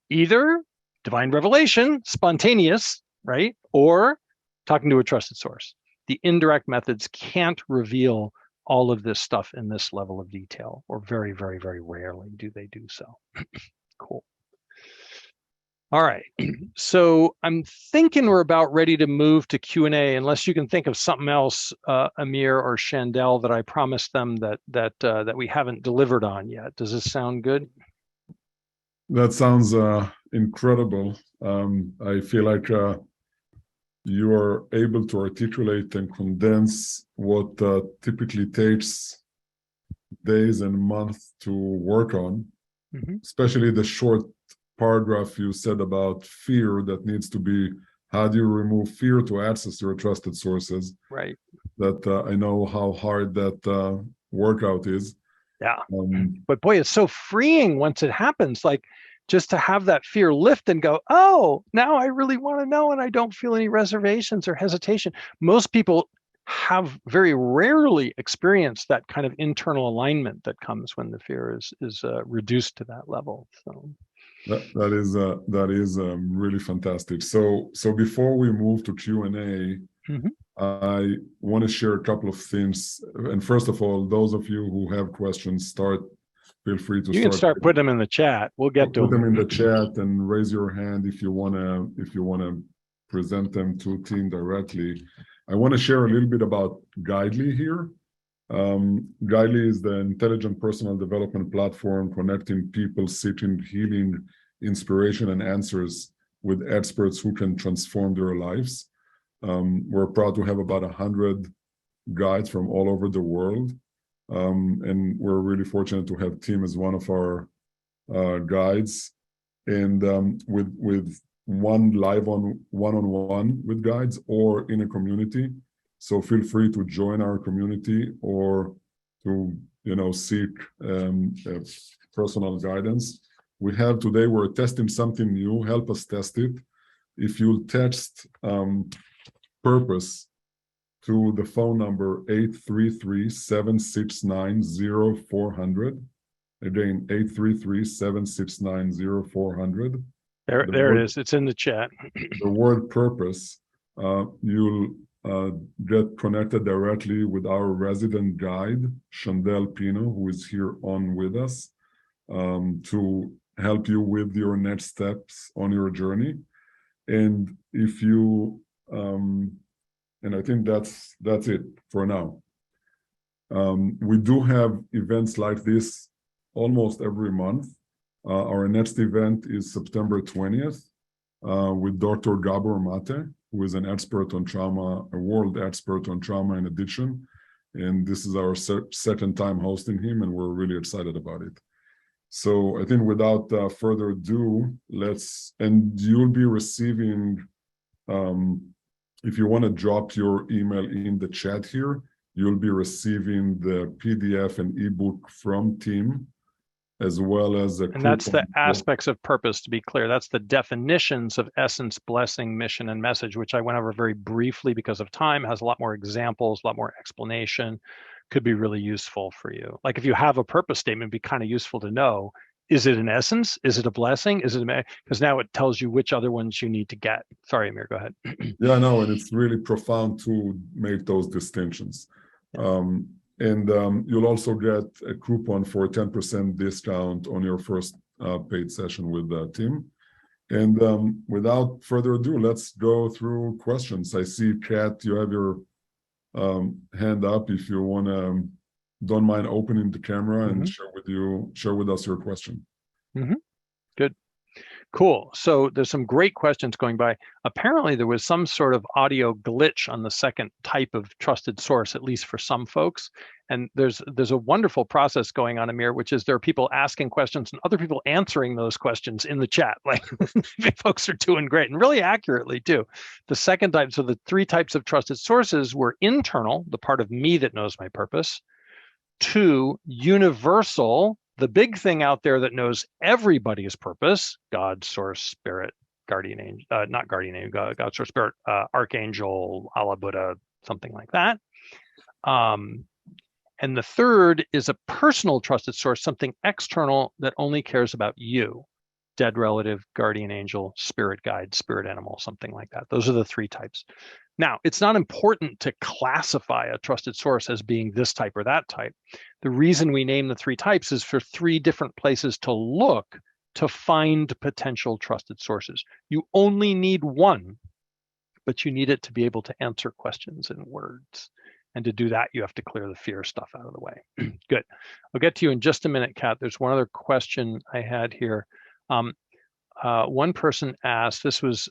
either divine revelation, spontaneous, right? Or talking to a trusted source. The indirect methods can't reveal all of this stuff in this level of detail, or very, very, very rarely do they do so. Cool. All right. So I'm thinking we're about ready to move to Q&A, unless you can think of something else, Amir or Chandel, that I promised them that we haven't delivered on yet. Does this sound good? That sounds incredible. I feel like you are able to articulate and condense what typically takes days and months to work on, especially the short paragraph you said about fear that needs to be, how do you remove fear to access your trusted sources? Right. That I know how hard that workout is. Yeah. But boy, it's so freeing once it happens. Like, just to have that fear lift and go, oh, now I really want to know and I don't feel any reservations or hesitation. Most people have very rarely experienced that kind of internal alignment that comes when the fear is reduced to that level. So that is really fantastic. So before we move to Q&A, I want to share a couple of things. And first of all, those of you who have questions, feel free to you can start putting them in the chat. We'll get to them. Put them in the chat and raise your hand if you wanna present them to Tim directly. I want to share a little bit about Guidely here. Guidely is the intelligent personal development platform connecting people seeking healing, inspiration, and answers with experts who can transform their lives. We're proud to have about 100 guides from all over the world. And we're really fortunate to have Tim as one of our guides, and with one live one-on-one with guides or in a community. So feel free to join our community or to seek personal guidance. We're testing something new. Help us test it. If you'll text purpose to the phone number 833-769-0400. Again, 833-769-0400. There it is. It's in the chat. The word purpose, you'll get connected directly with our resident guide, Chandel Pino, who is here on with us, to help you with your next steps on your journey. And if you and I think that's it for now. We do have events like this almost every month. Our next event is September 20th with Dr. Gabor Mate, who is an expert on trauma, a world expert on trauma and addiction. And this is our second time hosting him, and we're really excited about it. So I think without further ado, and you'll be receiving, if you want to drop your email in the chat here, you'll be receiving the PDF and ebook from Tim, as well as and that's the aspects of purpose, to be clear. That's the definitions of essence, blessing, mission, and message, which I went over very briefly because of time, has a lot more examples, a lot more explanation, could be really useful for you. Like if you have a purpose statement, it'd be kind of useful to know, is it an essence? Is it a blessing? Is it because now it tells you which other ones you need to get. Sorry, Amir, go ahead. Yeah, no, and it's really profound to make those distinctions. And you'll also get a coupon for a 10% discount on your first paid session with Tim. And without further ado, let's go through questions. I see, Kat, you have your hand up. If you want to, don't mind opening the camera and share with us your question. Good. Cool. So there's some great questions going by. Apparently there was some sort of audio glitch on the second type of trusted source, at least for some folks. And there's a wonderful process going on, Amir, which is there are people asking questions and other people answering those questions in the chat. Like folks are doing great and really accurately too. The second type, so the three types of trusted sources were internal, the part of me that knows my purpose. 2, universal, the big thing out there that knows everybody's purpose, God, source, spirit, guardian angel, not guardian angel, God, source, spirit, archangel, Allah, Buddha, something like that. And the third is a personal trusted source, something external that only cares about you, dead relative, guardian angel, spirit guide, spirit animal, something like that. Those are the three types. Now, it's not important to classify a trusted source as being this type or that type. The reason we name the three types is for 3 different places to look to find potential trusted sources. You only need one, but you need it to be able to answer questions in words. And to do that, you have to clear the fear stuff out of the way. Good. I'll get to you in just a minute, Kat. There's one other question I had here. One person asked, this was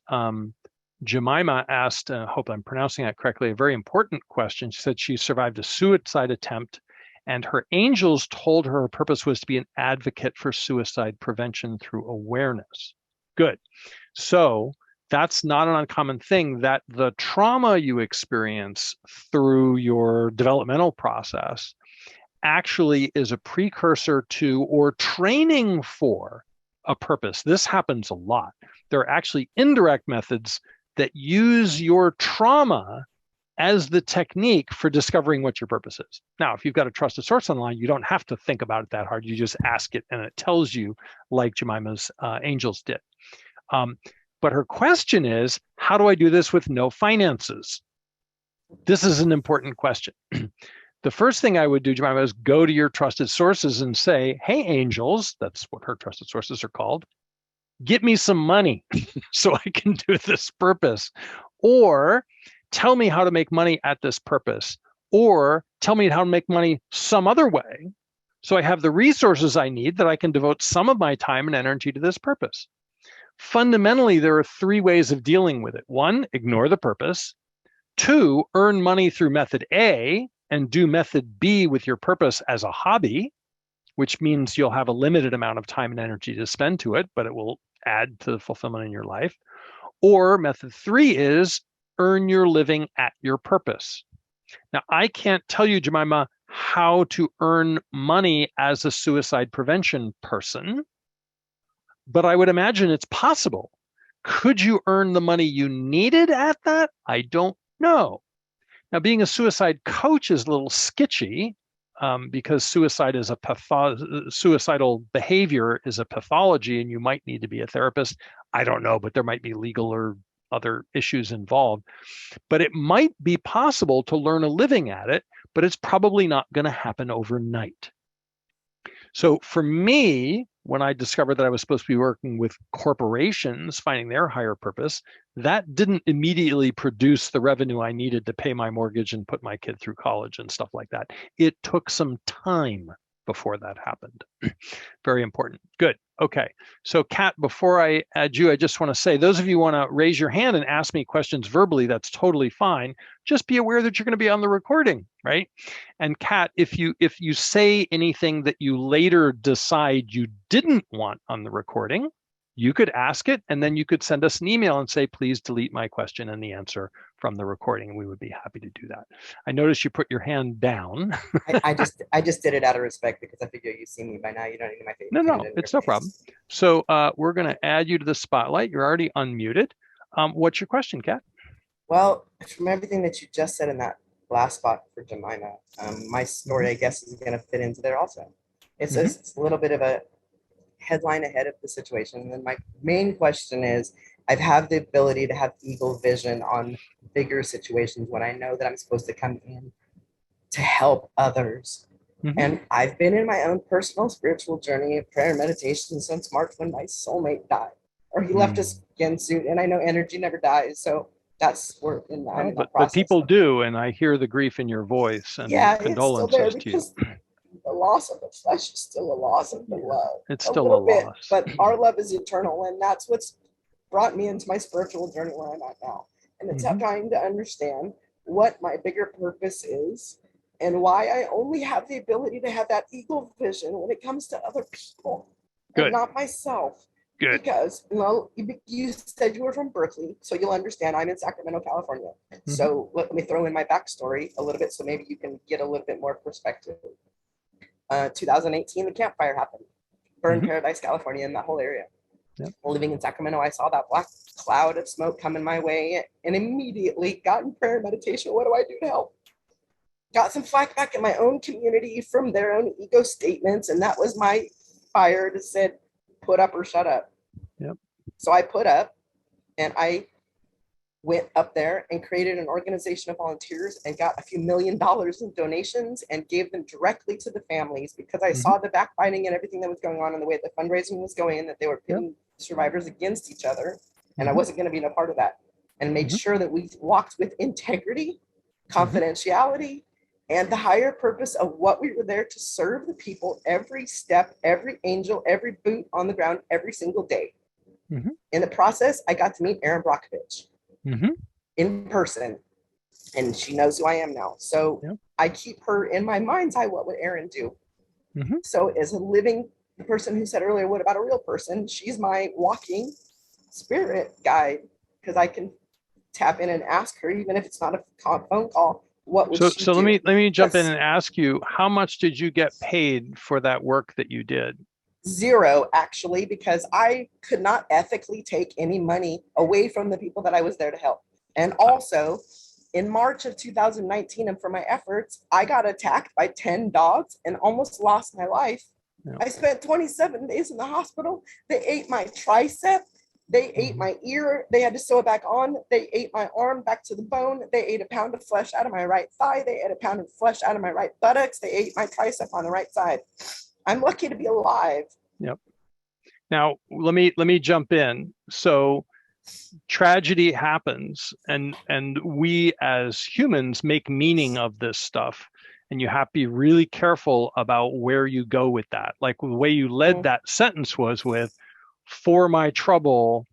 Jemima asked, I hope I'm pronouncing that correctly, a very important question. She said she survived a suicide attempt and her angels told her purpose was to be an advocate for suicide prevention through awareness. Good. So that's not an uncommon thing, that the trauma you experience through your developmental process actually is a precursor to or training for a purpose. This happens a lot. There are actually indirect methods that use your trauma as the technique for discovering what your purpose is. Now, if you've got a trusted source online, you don't have to think about it that hard. You just ask it and it tells you, like Jemima's angels did. But her question is, how do I do this with no finances? This is an important question. The first thing I would do, Jemima, is go to your trusted sources and say, hey, angels, that's what her trusted sources are called, get me some money so I can do this purpose. Or tell me how to make money at this purpose. Or tell me how to make money some other way so I have the resources I need that I can devote some of my time and energy to this purpose. Fundamentally, there are three ways of dealing with it. One, ignore the purpose. Two, earn money through method A and do method B with your purpose as a hobby, which means you'll have a limited amount of time and energy to spend to it, but it will add to the fulfillment in your life. Or method three is earn your living at your purpose. Now, I can't tell you, Jemima, how to earn money as a suicide prevention person, but I would imagine it's possible. Could you earn the money you needed at that? I don't know. Now, being a suicide coach is a little sketchy because suicide is suicidal behavior is a pathology, and you might need to be a therapist. I don't know, but there might be legal or other issues involved. But it might be possible to learn a living at it, but it's probably not going to happen overnight. So for me, when I discovered that I was supposed to be working with corporations, finding their higher purpose, that didn't immediately produce the revenue I needed to pay my mortgage and put my kid through college and stuff like that. It took some time before that happened. Very important. Good. Okay. So Kat, before I add you, I just want to say, those of you who want to raise your hand and ask me questions verbally, that's totally fine. Just be aware that you're going to be on the recording, right? And Kat, if you say anything that you later decide you didn't want on the recording, you could ask it, and then you could send us an email and say, please delete my question and the answer from the recording, and we would be happy to do that. I noticed you put your hand down. I just did it out of respect because I figure you've seen me by now. You don't need my face. No, it's no problem. So we're going to add you to the spotlight. You're already unmuted. What's your question, Kat? Well, from everything that you just said in that last spot for Jemima, my story, I guess, is going to fit into there also. It's a little bit of a headline ahead of the situation. And then my main question is, I've had the ability to have eagle vision on bigger situations when I know that I'm supposed to come in to help others. And I've been in my own personal spiritual journey of prayer and meditation since March when my soulmate died, or he left us again soon. And I know energy never dies. So that's where in the but people do, and I hear the grief in your voice, and condolences to you. The loss of the flesh is still a loss of the love. It's still a loss. But our love is eternal, and that's what's brought me into my spiritual journey where I'm at now. And it's trying to understand what my bigger purpose is and why I only have the ability to have that eagle vision when it comes to other people. Good. And not myself. Good. Because, well, you said you were from Berkeley, so you'll understand I'm in Sacramento, California. So let me throw in my backstory a little bit so maybe you can get a little bit more perspective. 2018, the campfire happened. Burned Paradise, California, and that whole area. Yep. Living in Sacramento, I saw that black cloud of smoke coming my way and immediately got in prayer and meditation. What do I do to help? Got some flack back in my own community from their own ego statements, and that was my fire to said, put up or shut up. Yep. So I put up, and I went up there and created an organization of volunteers and got a few $1 million in donations and gave them directly to the families because I saw the backbiting and everything that was going on and the way the fundraising was going and that they were pitting survivors against each other. And I wasn't going to be a part of that, and made sure that we walked with integrity, confidentiality, and the higher purpose of what we were there to serve the people every step, every angel, every boot on the ground, every single day. In the process, I got to meet Erin Brockovich in person, and she knows who I am now. So I keep her in my mind's eye. What would Erin do? So as a living person who said earlier, what about a real person? She's my walking spirit guide, because I can tap in and ask her, even if it's not a phone call. What would she do? let me jump in and ask you, how much did you get paid for that work that you did? Zero, actually, because I could not ethically take any money away from the people that I was there to help. And also, in March of 2019, and for my efforts, I got attacked by 10 dogs and almost lost my life. Yeah. I spent 27 days in the hospital. They ate my tricep. They ate my ear. They had to sew it back on. They ate my arm back to the bone. They ate a pound of flesh out of my right thigh. They ate a pound of flesh out of my right buttocks. They ate my tricep on the right side. I'm lucky to be alive. Yep. Now, let me jump in. So tragedy happens, and we as humans make meaning of this stuff. And you have to be really careful about where you go with that. Like the way you led that sentence was with, for my trouble,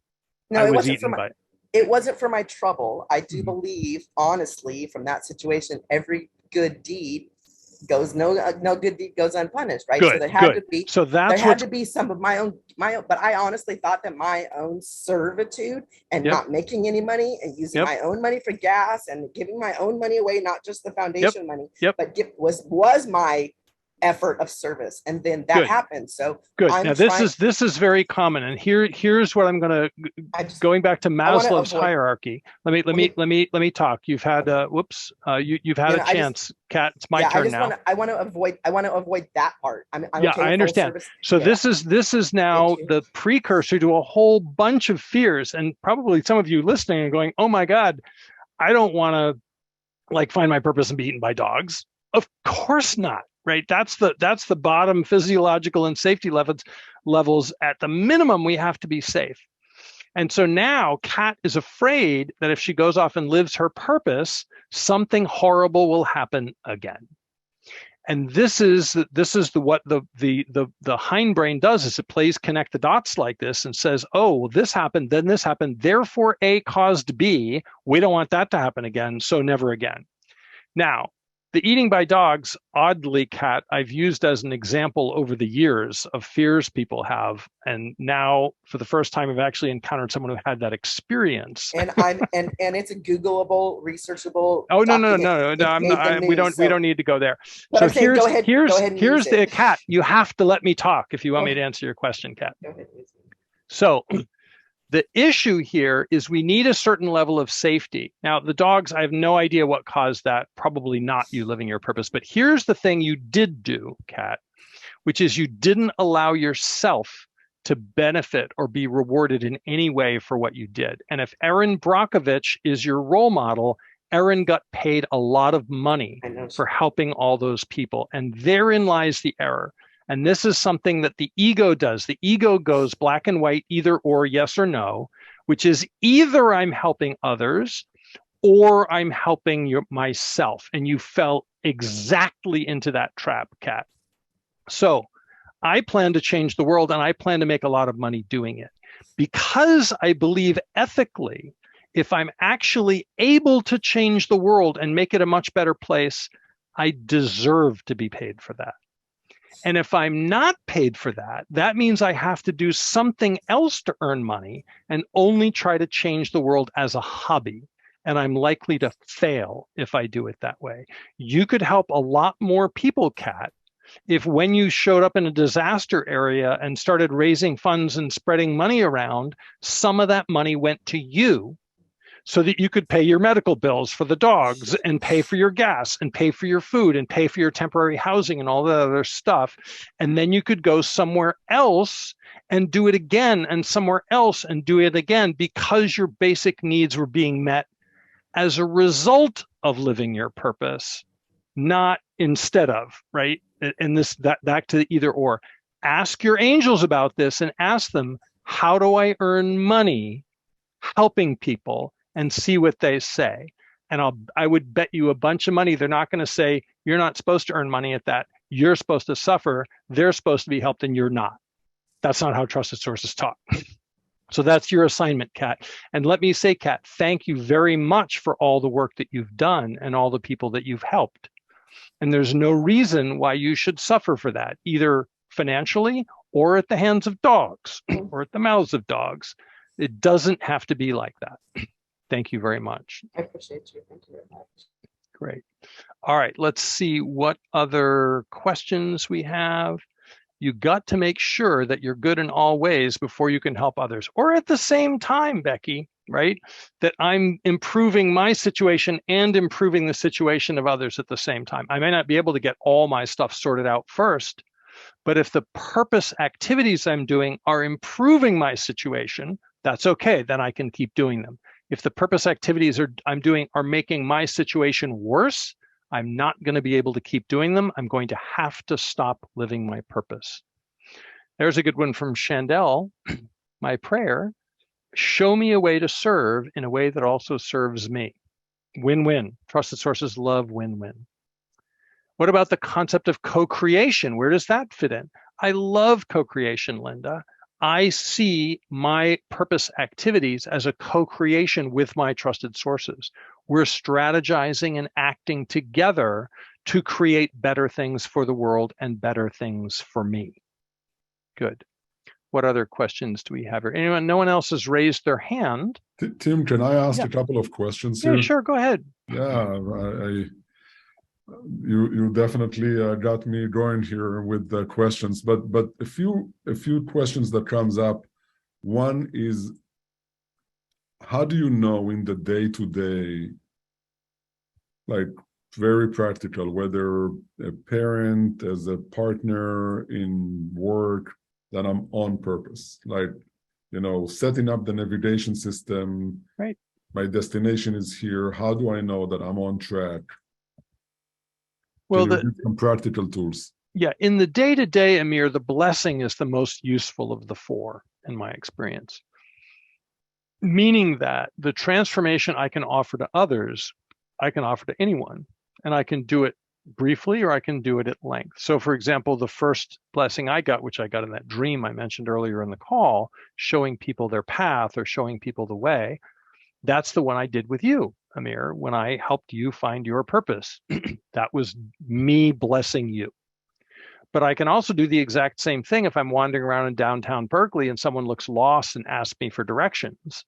no, I was eaten by. It wasn't for my trouble. I do believe, honestly, from that situation, every good deed goes no good deed goes unpunished, right? Good, so there had to be there had to be some of my own, but I honestly thought that my own servitude and not making any money and using my own money for gas and giving my own money away, not just the foundation money, but was my effort of service. And then that happened. So good. Now this is very common. And here's what I'm going to, going back to Maslow's hierarchy. Let me talk. You've had you've had a chance, Kat. It's my turn now. I want to avoid that part. I'm okay, I understand. So this is now the precursor to a whole bunch of fears, and probably some of you listening and going, "Oh my God, I don't want to find my purpose and be eaten by dogs." Of course not. Right, that's the bottom physiological and safety levels. At the minimum, we have to be safe. And so now Kat is afraid that if she goes off and lives her purpose, something horrible will happen again. And this is what the hindbrain does, is it plays connect the dots like this and says, oh, this happened, then this happened, therefore A caused B. We don't want that to happen again, so never again. Now, the eating by dogs, oddly, Kat, I've used as an example over the years of fears people have. And now, for the first time, I've actually encountered someone who had that experience. And it's a Googleable, researchable. Oh, no, I'm not, we don't need to go there. So here's the Kat. You have to let me talk if you want me to answer your question, Kat. Go ahead, so the issue here is we need a certain level of safety. Now, the dogs, I have no idea what caused that, probably not you living your purpose. But here's the thing you did do, Kat, which is you didn't allow yourself to benefit or be rewarded in any way for what you did. And if Erin Brockovich is your role model, Erin got paid a lot of money for helping all those people. And therein lies the error. And this is something that the ego does. The ego goes black and white, either or, yes or no, which is either I'm helping others or I'm helping myself. And you fell exactly into that trap, Kat. So I plan to change the world, and I plan to make a lot of money doing it because I believe ethically, if I'm actually able to change the world and make it a much better place, I deserve to be paid for that. And if I'm not paid for that, that means I have to do something else to earn money and only try to change the world as a hobby. And I'm likely to fail if I do it that way. You could help a lot more people, Kat, if when you showed up in a disaster area and started raising funds and spreading money around, some of that money went to you, so that you could pay your medical bills for the dogs and pay for your gas and pay for your food and pay for your temporary housing and all the other stuff. And then you could go somewhere else and do it again, and somewhere else and do it again, because your basic needs were being met as a result of living your purpose, not instead of, right? And that back to the either or. Ask your angels about this and ask them, how do I earn money helping people? And see what they say. And I would bet you a bunch of money they're not going to say, you're not supposed to earn money at that. You're supposed to suffer. They're supposed to be helped, and you're not. That's not how trusted sources talk. So that's your assignment, Kat. And let me say, Kat, thank you very much for all the work that you've done and all the people that you've helped. And there's no reason why you should suffer for that, either financially or at the hands of dogs or at the mouths of dogs. It doesn't have to be like that. Thank you very much. I appreciate you. Thank you very much. Great. All right, let's see what other questions we have. You got to make sure that you're good in all ways before you can help others. Or at the same time, Becky, right? That I'm improving my situation and improving the situation of others at the same time. I may not be able to get all my stuff sorted out first, but if the purpose activities I'm doing are improving my situation, that's okay. Then I can keep doing them. If the purpose activities I'm doing are making my situation worse, I'm not going to be able to keep doing them. I'm going to have to stop living my purpose. There's a good one from Chandel. My prayer, show me a way to serve in a way that also serves me. Win-win. Trusted sources love win-win. What about the concept of co-creation? Where does that fit in? I love co-creation, Linda. I see my purpose activities as a co-creation with my trusted sources. We're strategizing and acting together to create better things for the world and better things for me. Good. What other questions do we have here? Anyone? No one else has raised their hand. Tim, can I ask a couple of questions here? Yeah, sure. Go ahead. Yeah, you definitely got me going here with the questions, but a few questions that comes up. One is, how do you know in the day-to-day, like very practical, whether a parent, as a partner in work, that I'm on purpose? Like, setting up the navigation system, right? My destination is here. How do I know that I'm on track? Well, some practical tools. Yeah, in the day-to-day, Amir, the blessing is the most useful of the four, in my experience. Meaning that the transformation I can offer to others, I can offer to anyone, and I can do it briefly or I can do it at length. So, for example, the first blessing I got, which I got in that dream I mentioned earlier in the call, showing people their path or showing people the way, that's the one I did with you, Amir, when I helped you find your purpose. That was me blessing you. But I can also do the exact same thing if I'm wandering around in downtown Berkeley and someone looks lost and asks me for directions.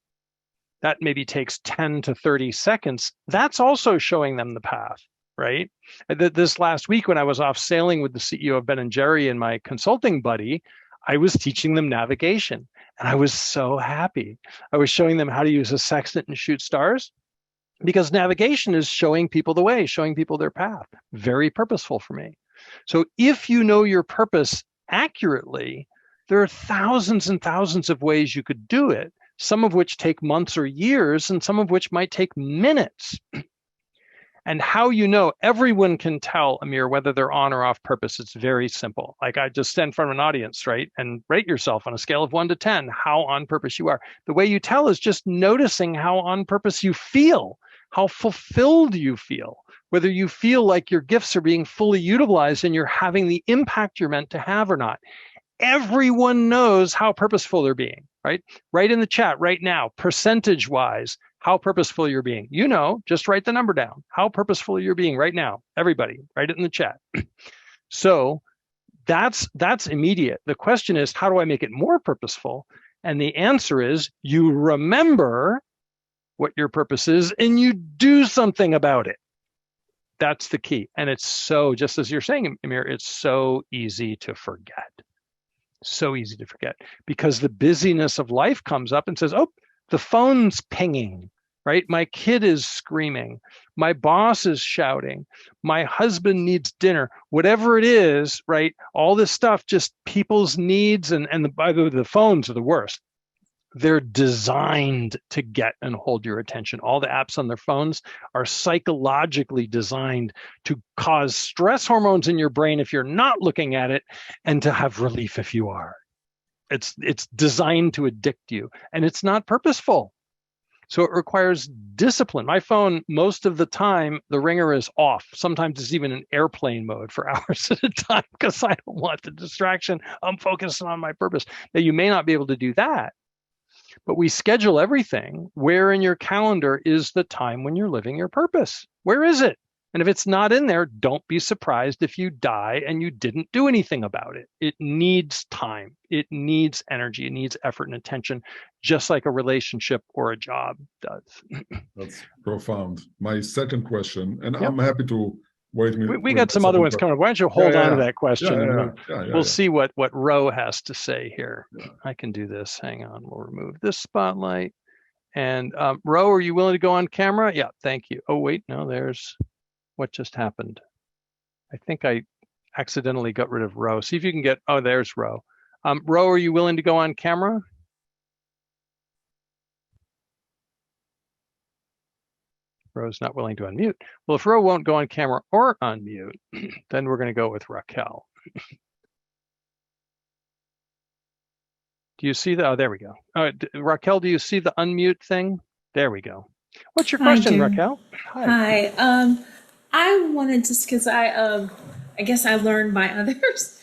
That maybe takes 10 to 30 seconds. That's also showing them the path, right? This last week when I was off sailing with the CEO of Ben & Jerry and my consulting buddy, I was teaching them navigation. And I was so happy. I was showing them how to use a sextant and shoot stars, because navigation is showing people the way, showing people their path. Very purposeful for me. So if you know your purpose accurately, there are thousands and thousands of ways you could do it, some of which take months or years, and some of which might take minutes. And how you know, everyone can tell, Amir, whether they're on or off purpose. It's very simple. Like, I just stand in front of an audience, right? And rate yourself on a scale of 1 to 10, how on purpose you are. The way you tell is just noticing how on purpose you feel, how fulfilled you feel, whether you feel like your gifts are being fully utilized and you're having the impact you're meant to have or not. Everyone knows how purposeful they're being, right? Write in the chat right now, percentage-wise, how purposeful you're being. Just write the number down. How purposeful you're being right now. Everybody, write it in the chat. So that's immediate. The question is, how do I make it more purposeful? And the answer is, you remember what your purpose is and you do something about it. That's the key. And it's so, just as you're saying, Amir, it's so easy to forget. So easy to forget, because the busyness of life comes up and says, oh, the phone's pinging, right? My kid is screaming. My boss is shouting. My husband needs dinner. Whatever it is, right? All this stuff, just people's needs. By the way, the phones are the worst. They're designed to get and hold your attention. All the apps on their phones are psychologically designed to cause stress hormones in your brain if you're not looking at it, and to have relief if you are. It's designed to addict you, and it's not purposeful. So it requires discipline. My phone, most of the time, the ringer is off. Sometimes it's even in airplane mode for hours at a time because I don't want the distraction. I'm focused on my purpose. Now, you may not be able to do that, but we schedule everything. Where in your calendar is the time when you're living your purpose? Where is it? And if it's not in there, don't be surprised if you die and you didn't do anything about it. It needs time. It needs energy. It needs effort and attention, just like a relationship or a job does. That's profound. My second question, and Yep. I'm happy to wait. We got some other ones coming up. Why don't you hold on to that question and we'll see what Ro has to say here. Yeah. I can do this. Hang on. We'll remove this spotlight. And Ro, are you willing to go on camera? Yeah, thank you. Oh, wait, no, there's what just happened. I think I accidentally got rid of Ro. See if you can get, oh, there's Ro. Ro, are you willing to go on camera? Ro's not willing to unmute. Well, if Ro won't go on camera or unmute, then we're going to go with Raquel. Do you see the, oh, there we go. Raquel, do you see the unmute thing? There we go. What's your question, Raquel? Hi. I wanted to, because I guess I learned by others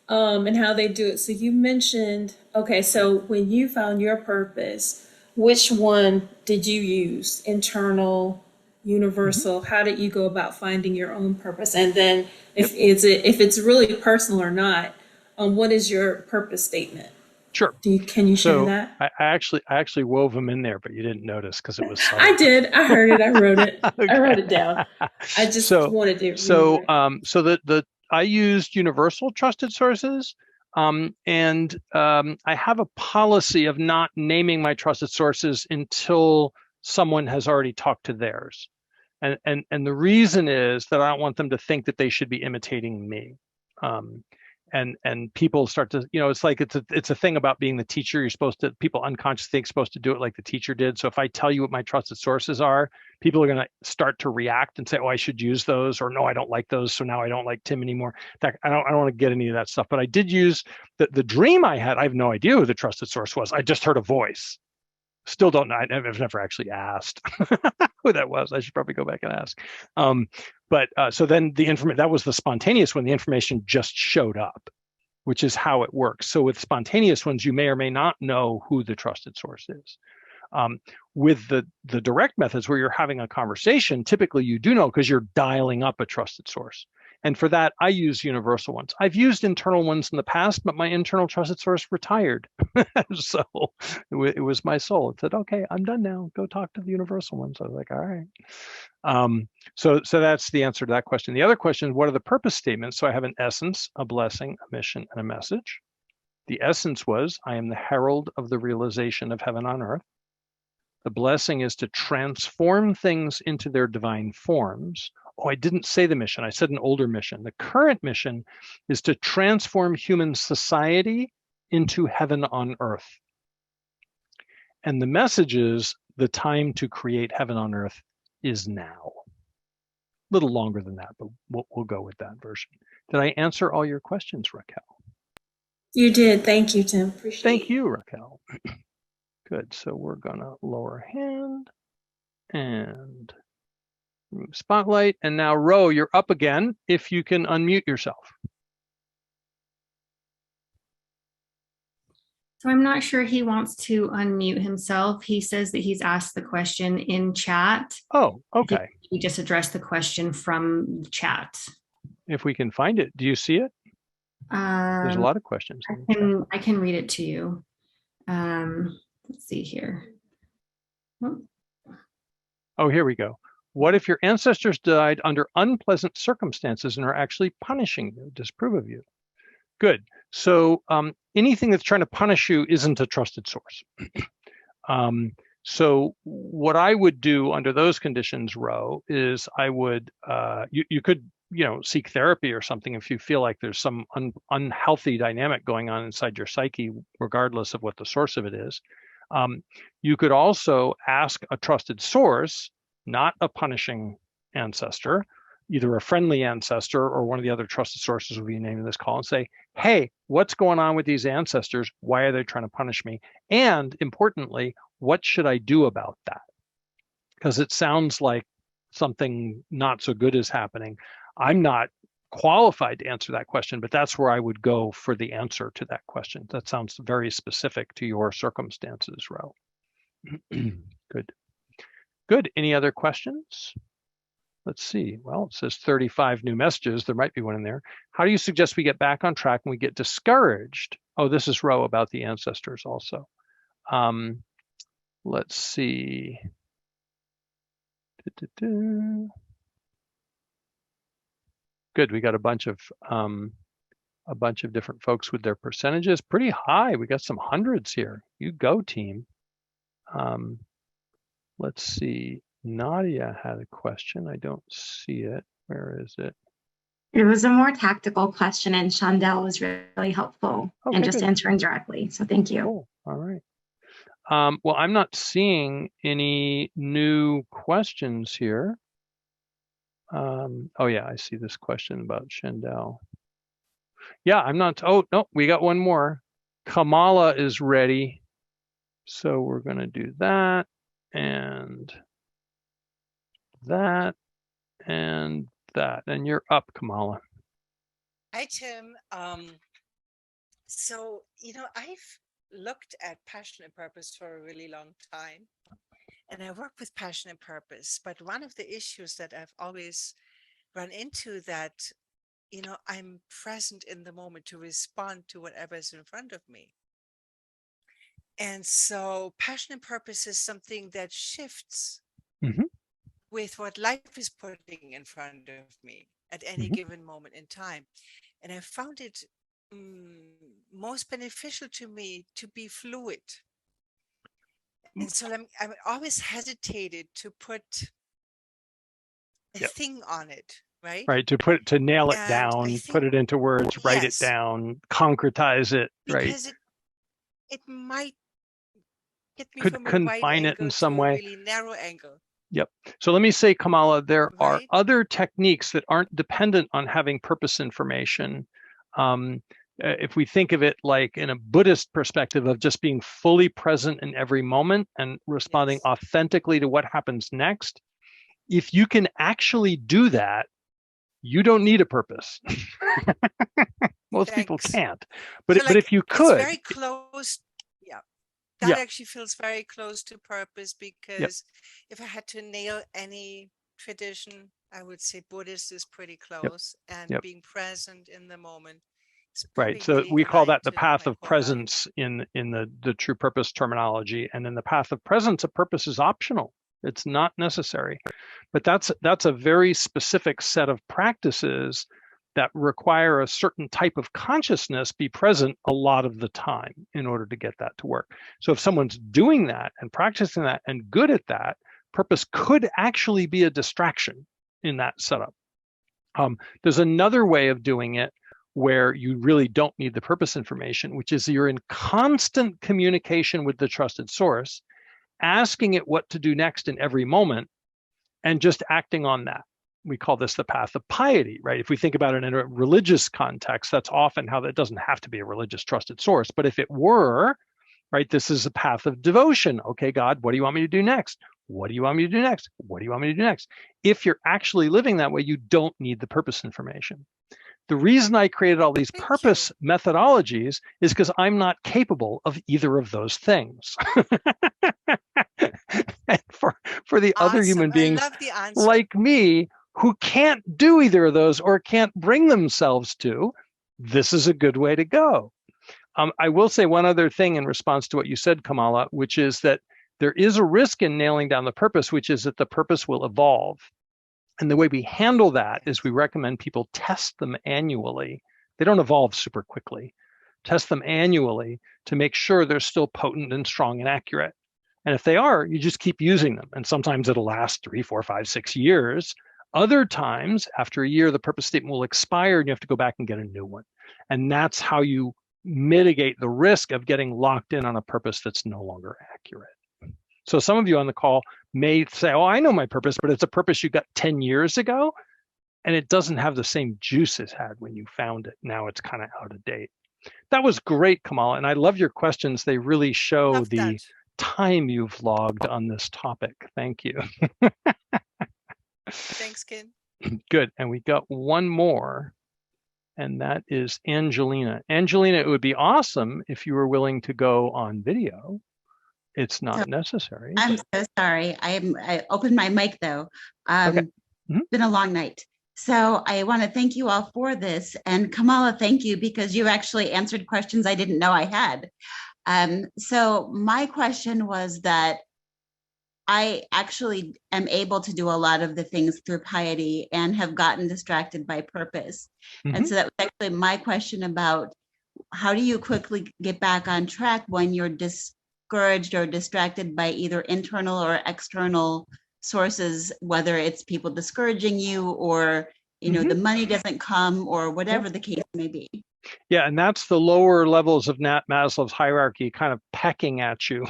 and how they do it. So you mentioned, okay, so when you found your purpose, which one did you use? Internal, universal? Mm-hmm. How did you go about finding your own purpose? And then if it's really personal or not, what is your purpose statement? Sure. Can you share that? I actually wove them in there, but you didn't notice because it was subtle. I did. I heard it. I wrote it. Okay. I wrote it down. I just wanted to. I used universal trusted sources, and I have a policy of not naming my trusted sources until someone has already talked to theirs, and the reason is that I don't want them to think that they should be imitating me. And people start to, it's like it's a thing about being the teacher. You're supposed to, people unconsciously think supposed to do it like the teacher did. So if I tell you what my trusted sources are, people are going to start to react and say, oh, I should use those, or no, I don't like those. So now I don't like Tim anymore. I don't want to get any of that stuff. But I did use the dream I had. I have no idea who the trusted source was. I just heard a voice. Still don't know. I've never actually asked who that was. I should probably go back and ask. So then the information, that was the spontaneous one. The information just showed up, which is how it works. So with spontaneous ones, you may or may not know who the trusted source is. With the direct methods where you're having a conversation, typically you do know because you're dialing up a trusted source. And for that, I use universal ones. I've used internal ones in the past, but my internal trusted source retired. So it was my soul. It said, okay, I'm done now. Go talk to the universal ones. I was like, all right. So that's the answer to that question. The other question is, what are the purpose statements? So I have an essence, a blessing, a mission, and a message. The essence was, I am the herald of the realization of heaven on earth. The blessing is to transform things into their divine forms. Oh, I didn't say the mission. I said an older mission. The current mission is to transform human society into heaven on earth. And the message is the time to create heaven on earth is now. A little longer than that, but we'll go with that version. Did I answer all your questions, Raquel? You did. Thank you, Tim. Appreciate it. Thank you, Raquel. Good. So we're going to lower hand and remove spotlight. And now, Ro, you're up again if you can unmute yourself. So I'm not sure he wants to unmute himself. He says that he's asked the question in chat. Oh, okay. We just addressed the question from chat. If we can find it, do you see it? There's a lot of questions. I can read it to you. Let's see here. Oh, here we go. What if your ancestors died under unpleasant circumstances and are actually punishing you, disapprove of you? Good. So anything that's trying to punish you isn't a trusted source. So what I would do under those conditions, Ro, is I would, you could, seek therapy or something if you feel like there's some unhealthy dynamic going on inside your psyche, regardless of what the source of it is. You could also ask a trusted source, not a punishing ancestor, either a friendly ancestor or one of the other trusted sources will be named in this call, and say, hey, what's going on with these ancestors? Why are they trying to punish me? And importantly, what should I do about that? Because it sounds like something not so good is happening. I'm not qualified to answer that question, but that's where I would go for the answer to that question. That sounds very specific to your circumstances, Ro. Good. Good. Any other questions? Let's see. Well, it says 35 new messages. There might be one in there. How do you suggest we get back on track when we get discouraged? Oh, this is Ro about the ancestors also. Let's see. Good. We got a bunch of different folks with their percentages pretty high. We got some hundreds here. You go, team. Let's see. Nadia had a question. I don't see it. Where is it? It was a more tactical question, and Chandel was really helpful in just answering directly. So thank you. Cool. All right. Well, I'm not seeing any new questions here. Oh yeah, I see this question about Chandel. Yeah, I'm not. Oh no, we got one more. Kamala is ready, so we're going to do that and that and that. And you're up, Kamala. Hi, Tim. So, I've looked at passion and purpose for a really long time, and I work with passion and purpose. But one of the issues that I've always run into that, I'm present in the moment to respond to whatever is in front of me. And so passion and purpose is something that shifts with what life is putting in front of me at any given moment in time. And I found it most beneficial to me to be fluid. And so I'm always hesitated to put a thing on it, right? Right, to nail it down, put it into words, write it down, concretize it, right? Because it might get me Could from a confine wide it in angle some to way. a really narrow angle. Yep. So let me say, Kamala, there are Right. other techniques that aren't dependent on having purpose information. If we think of it like in a Buddhist perspective of just being fully present in every moment and responding authentically to what happens next, if you can actually do that, you don't need a purpose. Most people can't. But So, if you could, it's very close. Yeah. That actually feels very close to purpose, because if I had to nail any tradition, I would say Buddhist is pretty close, and being present in the moment. Right. So we call that the path of presence in the true purpose terminology. And in the path of presence, a purpose is optional. It's not necessary. But that's a very specific set of practices that require a certain type of consciousness be present a lot of the time in order to get that to work. So if someone's doing that and practicing that and good at that, purpose could actually be a distraction in that setup. There's another way of doing it where you really don't need the purpose information, which is you're in constant communication with the trusted source, asking it what to do next in every moment, and just acting on that. We call this the path of piety, right? If we think about it in a religious context, that's often how that doesn't have to be a religious trusted source. But if it were, right, this is a path of devotion. Okay, God, what do you want me to do next? What do you want me to do next? What do you want me to do next? If you're actually living that way, you don't need the purpose information. The reason I created all these purpose methodologies is because I'm not capable of either of those things. And for the other human beings like me who can't do either of those or can't bring themselves to, this is a good way to go. I will say one other thing in response to what you said, Kamala, which is that there is a risk in nailing down the purpose, which is that the purpose will evolve. And the way we handle that is we recommend people test them annually. They don't evolve super quickly. Test them annually to make sure they're still potent and strong and accurate. And if they are, you just keep using them. And sometimes it'll last 3, 4, 5, 6 years. Other times, after a year, the purpose statement will expire and you have to go back and get a new one. And that's how you mitigate the risk of getting locked in on a purpose that's no longer accurate. So some of you on the call may say, oh, I know my purpose, but it's a purpose you got 10 years ago, and it doesn't have the same juice it had when you found it. Now it's kind of out of date. That was great, Kamala, and I love your questions. They really show the time you've logged on this topic. Thank you. Thanks, Ken. Good, and we got one more, and that is Angelina. Angelina, it would be awesome if you were willing to go on video. It's not necessary. I'm so sorry. I opened my mic though. It's been a long night. So I want to thank you all for this. And Kamala, thank you, because you actually answered questions I didn't know I had. So my question was that I actually am able to do a lot of the things through piety and have gotten distracted by purpose. And so that was actually my question about how do you quickly get back on track when you're discouraged or distracted by either internal or external sources, whether it's people discouraging you or, you know, the money doesn't come or whatever the case may be. Yeah, and that's the lower levels of Maslow's hierarchy kind of pecking at you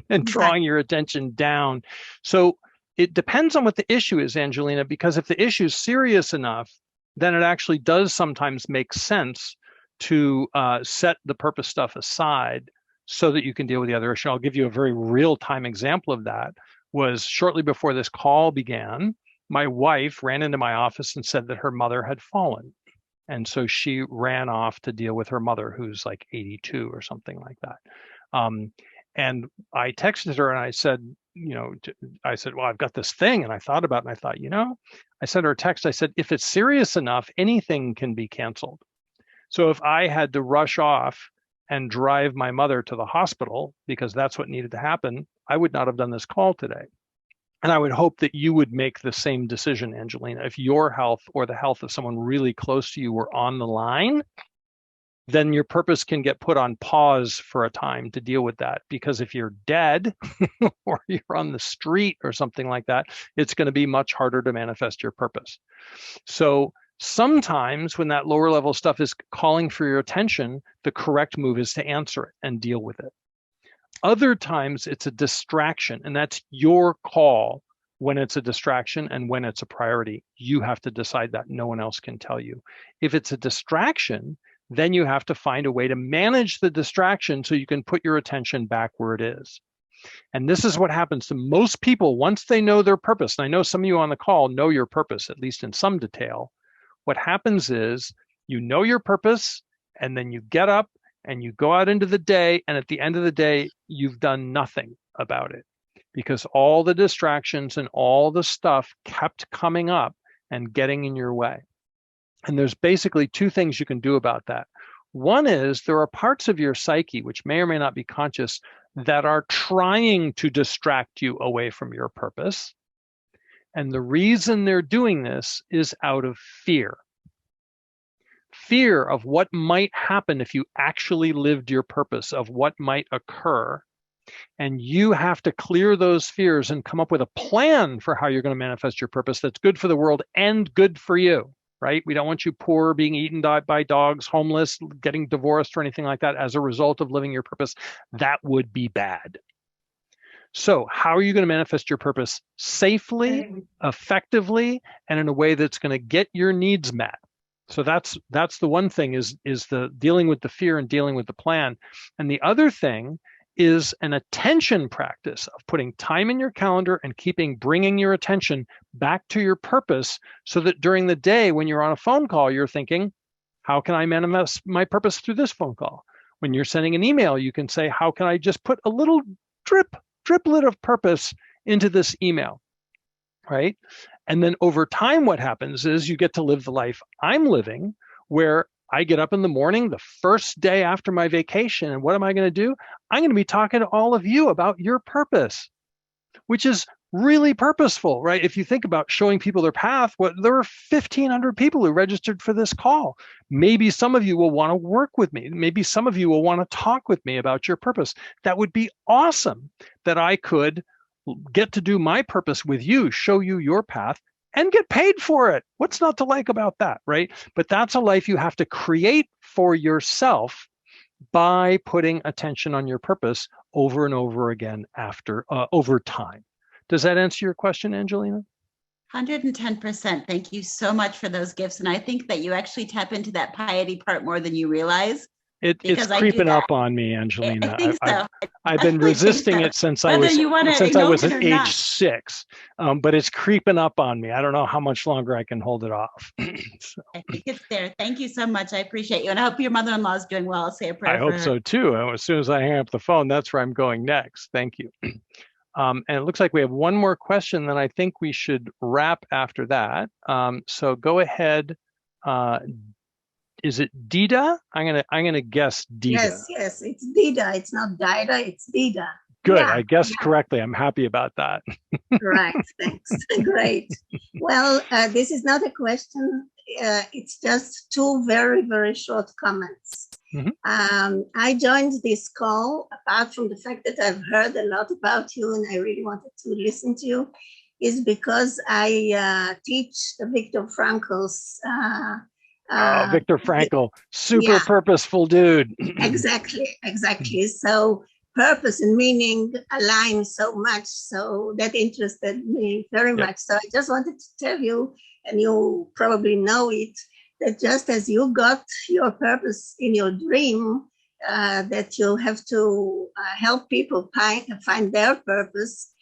and drawing your attention down. So it depends on what the issue is, Angelina, because if the issue is serious enough, then it actually does sometimes make sense to set the purpose stuff aside so that you can deal with the other issue. I'll give you a very real-time example of that. Was shortly before this call began, my wife ran into my office and said that her mother had fallen. And so she ran off to deal with her mother, who's like 82 or something like that. And I texted her and I said, well, I've got this thing. And I thought about it and I thought, I sent her a text. I said, if it's serious enough, anything can be canceled. So if I had to rush off and drive my mother to the hospital because that's what needed to happen, I would not have done this call today. And I would hope that you would make the same decision, Angelina. If your health or the health of someone really close to you were on the line, then your purpose can get put on pause for a time to deal with that. Because if you're dead or you're on the street or something like that, it's going to be much harder to manifest your purpose. So sometimes when that lower level stuff is calling for your attention, the correct move is to answer it and deal with it. Other times it's a distraction, and that's your call when it's a distraction and when it's a priority. You have to decide that. No one else can tell you. If it's a distraction, then you have to find a way to manage the distraction so you can put your attention back where it is. And this is what happens to most people once they know their purpose. And I know some of you on the call know your purpose, at least in some detail. What happens is you know your purpose, and then you get up and you go out into the day, and at the end of the day, you've done nothing about it because all the distractions and all the stuff kept coming up and getting in your way. And there's basically two things you can do about that. One is there are parts of your psyche, which may or may not be conscious, that are trying to distract you away from your purpose. And the reason they're doing this is out of fear. Fear of what might happen if you actually lived your purpose, of what might occur. And you have to clear those fears and come up with a plan for how you're going to manifest your purpose that's good for the world and good for you, right? We don't want you poor, being eaten by dogs, homeless, getting divorced or anything like that as a result of living your purpose. That would be bad. So how are you going to manifest your purpose safely, effectively, and in a way that's going to get your needs met? So that's the one thing is the dealing with the fear and dealing with the plan. And the other thing is an attention practice of putting time in your calendar and bringing your attention back to your purpose so that during the day when you're on a phone call, you're thinking, how can I manifest my purpose through this phone call? When you're sending an email, you can say, how can I just put a little driplet of purpose into this email, right? And then over time, what happens is you get to live the life I'm living, where I get up in the morning, the first day after my vacation, and what am I going to do? I'm going to be talking to all of you about your purpose, which is really purposeful, right? If you think about showing people their path, there were 1,500 people who registered for this call. Maybe some of you will want to work with me. Maybe some of you will want to talk with me about your purpose. That would be awesome that I could get to do my purpose with you, show you your path, and get paid for it. What's not to like about that, right? But that's a life you have to create for yourself by putting attention on your purpose over and over again over time. Does that answer your question, Angelina? 110%. Thank you so much for those gifts. And I think that you actually tap into that piety part more than you realize. It's creeping up on me, Angelina. I think so. I've been resisting it since I was at age 6, but it's creeping up on me. I don't know how much longer I can hold it off. So. I think it's there. Thank you so much. I appreciate you. And I hope your mother-in-law is doing well. I'll say a prayer. I hope so too. As soon as I hang up the phone, that's where I'm going next. Thank you. And it looks like we have one more question, then I think we should wrap after that. So go ahead. Is it Dida? I'm gonna guess Dida. Yes, it's Dida. It's not Dida, it's Dida. Good. Yeah, I guessed correctly. I'm happy about that. right. Thanks. Great. Well, this is not a question. It's just two very, very short comments. I joined this call, apart from the fact that I've heard a lot about you and I really wanted to listen to you, is because I teach Viktor Frankl's. Viktor Frankl, super purposeful dude. Exactly. So purpose and meaning align so much. So that interested me very much. So I just wanted to tell you, and you probably know it, that just as you got your purpose in your dream, that you have to help people find their purpose.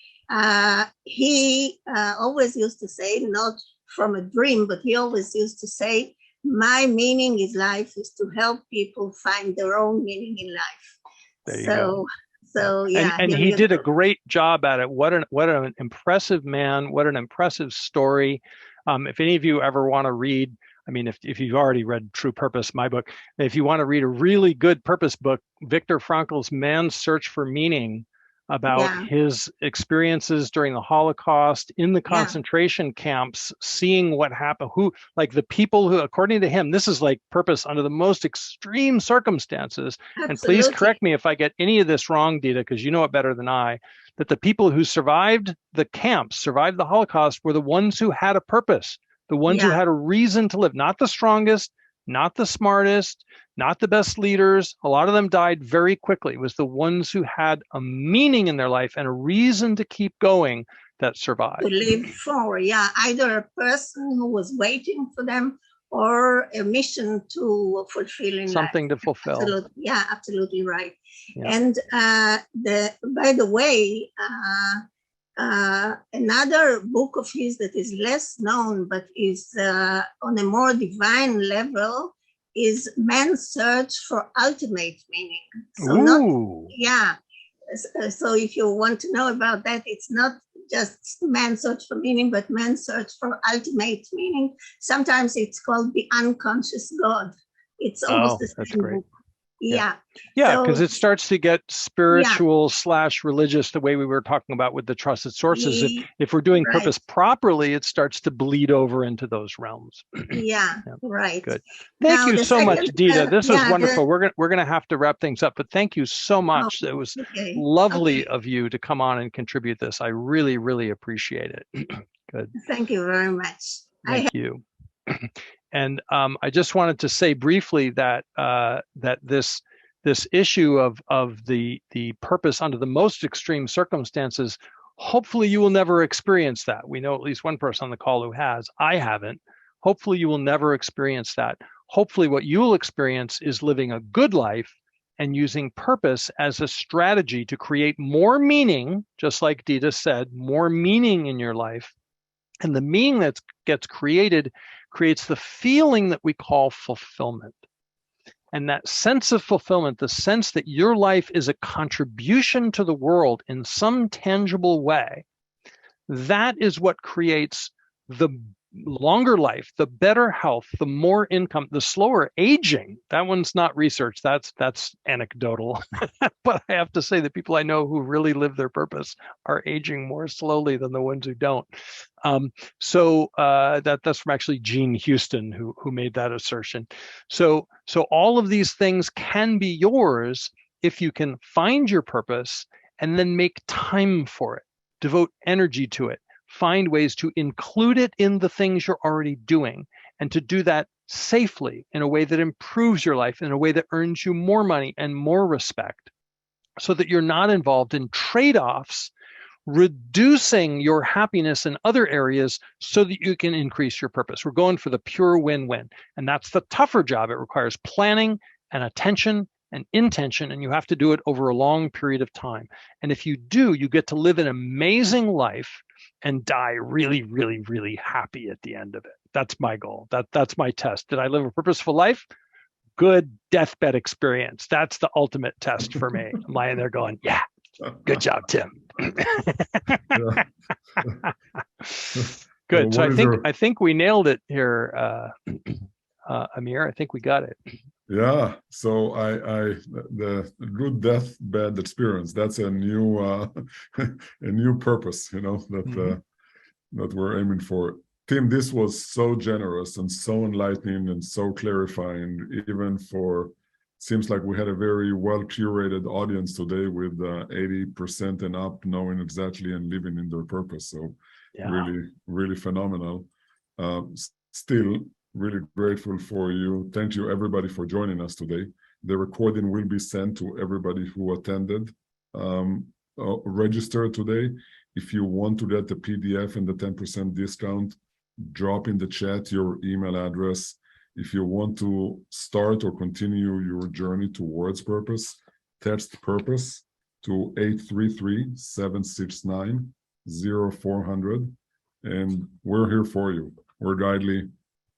He always used to say, not from a dream, but he always used to say, my meaning in life is to help people find their own meaning in life. There you go. So yeah, and he did a great job at it. What an impressive man! What an impressive story. If any of you ever want to read, I mean, if you've already read True Purpose, my book, if you want to read a really good purpose book, Viktor Frankl's Man's Search for Meaning, about his experiences during the Holocaust, in the concentration camps, seeing what happened, like the people who, according to him, this is like purpose under the most extreme circumstances. Absolutely. And please correct me if I get any of this wrong, Dita, because you know it better than I, that the people who survived the camps, survived the Holocaust, were the ones who had a purpose, the ones who had a reason to live, not the strongest, not the smartest, not the best leaders. A lot of them died very quickly. It was the ones who had a meaning in their life and a reason to keep going that survived. To live forward, either a person who was waiting for them or a mission to fulfill in something life. To fulfill. Absolutely, absolutely right. And by the way, another book of his that is less known but is on a more divine level is Man's Search for Ultimate Meaning. So so if you want to know about that, it's not just Man's Search for Meaning, but Man's Search for Ultimate Meaning. Sometimes it's called The Unconscious God. It's almost the same that's great. book. Yeah, because it starts to get spiritual / religious, the way we were talking about with the trusted sources. If we're doing purpose properly, it starts to bleed over into those realms. Right. Good. Thank you so much, Dita. This was wonderful. We're gonna have to wrap things up, but thank you so much. It was lovely of you to come on and contribute this. I really, really appreciate it. Good. Thank you very much. Thank you. And I just wanted to say briefly that that this issue of the purpose under the most extreme circumstances, hopefully you will never experience that. We know at least one person on the call who has. I haven't. Hopefully you will never experience that. Hopefully what you will experience is living a good life and using purpose as a strategy to create more meaning, just like Dita said, more meaning in your life. And the meaning that gets created creates the feeling that we call fulfillment. And that sense of fulfillment, the sense that your life is a contribution to the world in some tangible way, that is what creates the longer life, the better health, the more income, the slower aging. That one's not research, that's anecdotal. But I have to say the people I know who really live their purpose are aging more slowly than the ones who don't. So that's from actually Gene Houston who made that assertion. So all of these things can be yours if you can find your purpose and then make time for it, devote energy to it. Find ways to include it in the things you're already doing, and to do that safely in a way that improves your life, in a way that earns you more money and more respect, so that you're not involved in trade-offs, reducing your happiness in other areas so that you can increase your purpose. We're going for the pure win-win, and that's the tougher job. It requires planning and attention and intention, and you have to do it over a long period of time. And if you do, you get to live an amazing life and die really, really, really happy at the end of it. That's my goal. That's my test. Did I live a purposeful life? Good deathbed experience. That's the ultimate test for me. I'm lying there going, yeah, good job, Tim. Good. So I think we nailed it here, Amir. I think we got it. Yeah, so the good deathbed experience, that's a new a new purpose, you know, that we're aiming for. Tim, this was so generous and so enlightening and so clarifying, even for, seems like we had a very well curated audience today with 80% and up knowing exactly and living in their purpose. So really, really phenomenal. Still, really grateful for you. Thank you, everybody, for joining us today. The recording will be sent to everybody who attended, registered today. If you want to get the PDF and the 10% discount, drop in the chat your email address. If you want to start or continue your journey towards purpose, text purpose to 833-769-0400. And we're here for you. We're Guidely.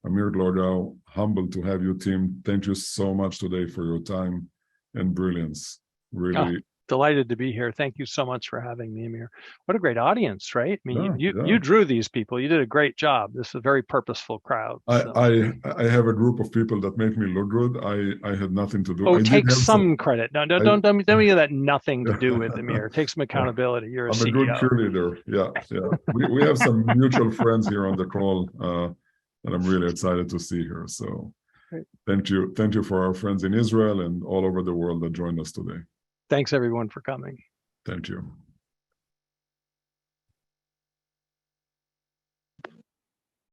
Amir Glogau, humbled to have you, Tim. Thank you so much today for your time and brilliance. Really delighted to be here. Thank you so much for having me, Amir. What a great audience, right? I mean, you drew these people. You did a great job. This is a very purposeful crowd. So. I have a group of people that make me look good. I had nothing to do. Oh, take some credit. No, don't tell me that nothing to do with Amir. Take some accountability. You're a CEO. I'm a good cheerleader. Yeah. We have some mutual friends here on the call. And I'm really excited to see her. So thank you for our friends in Israel and all over the world that joined us today. Thanks everyone for coming. Thank you.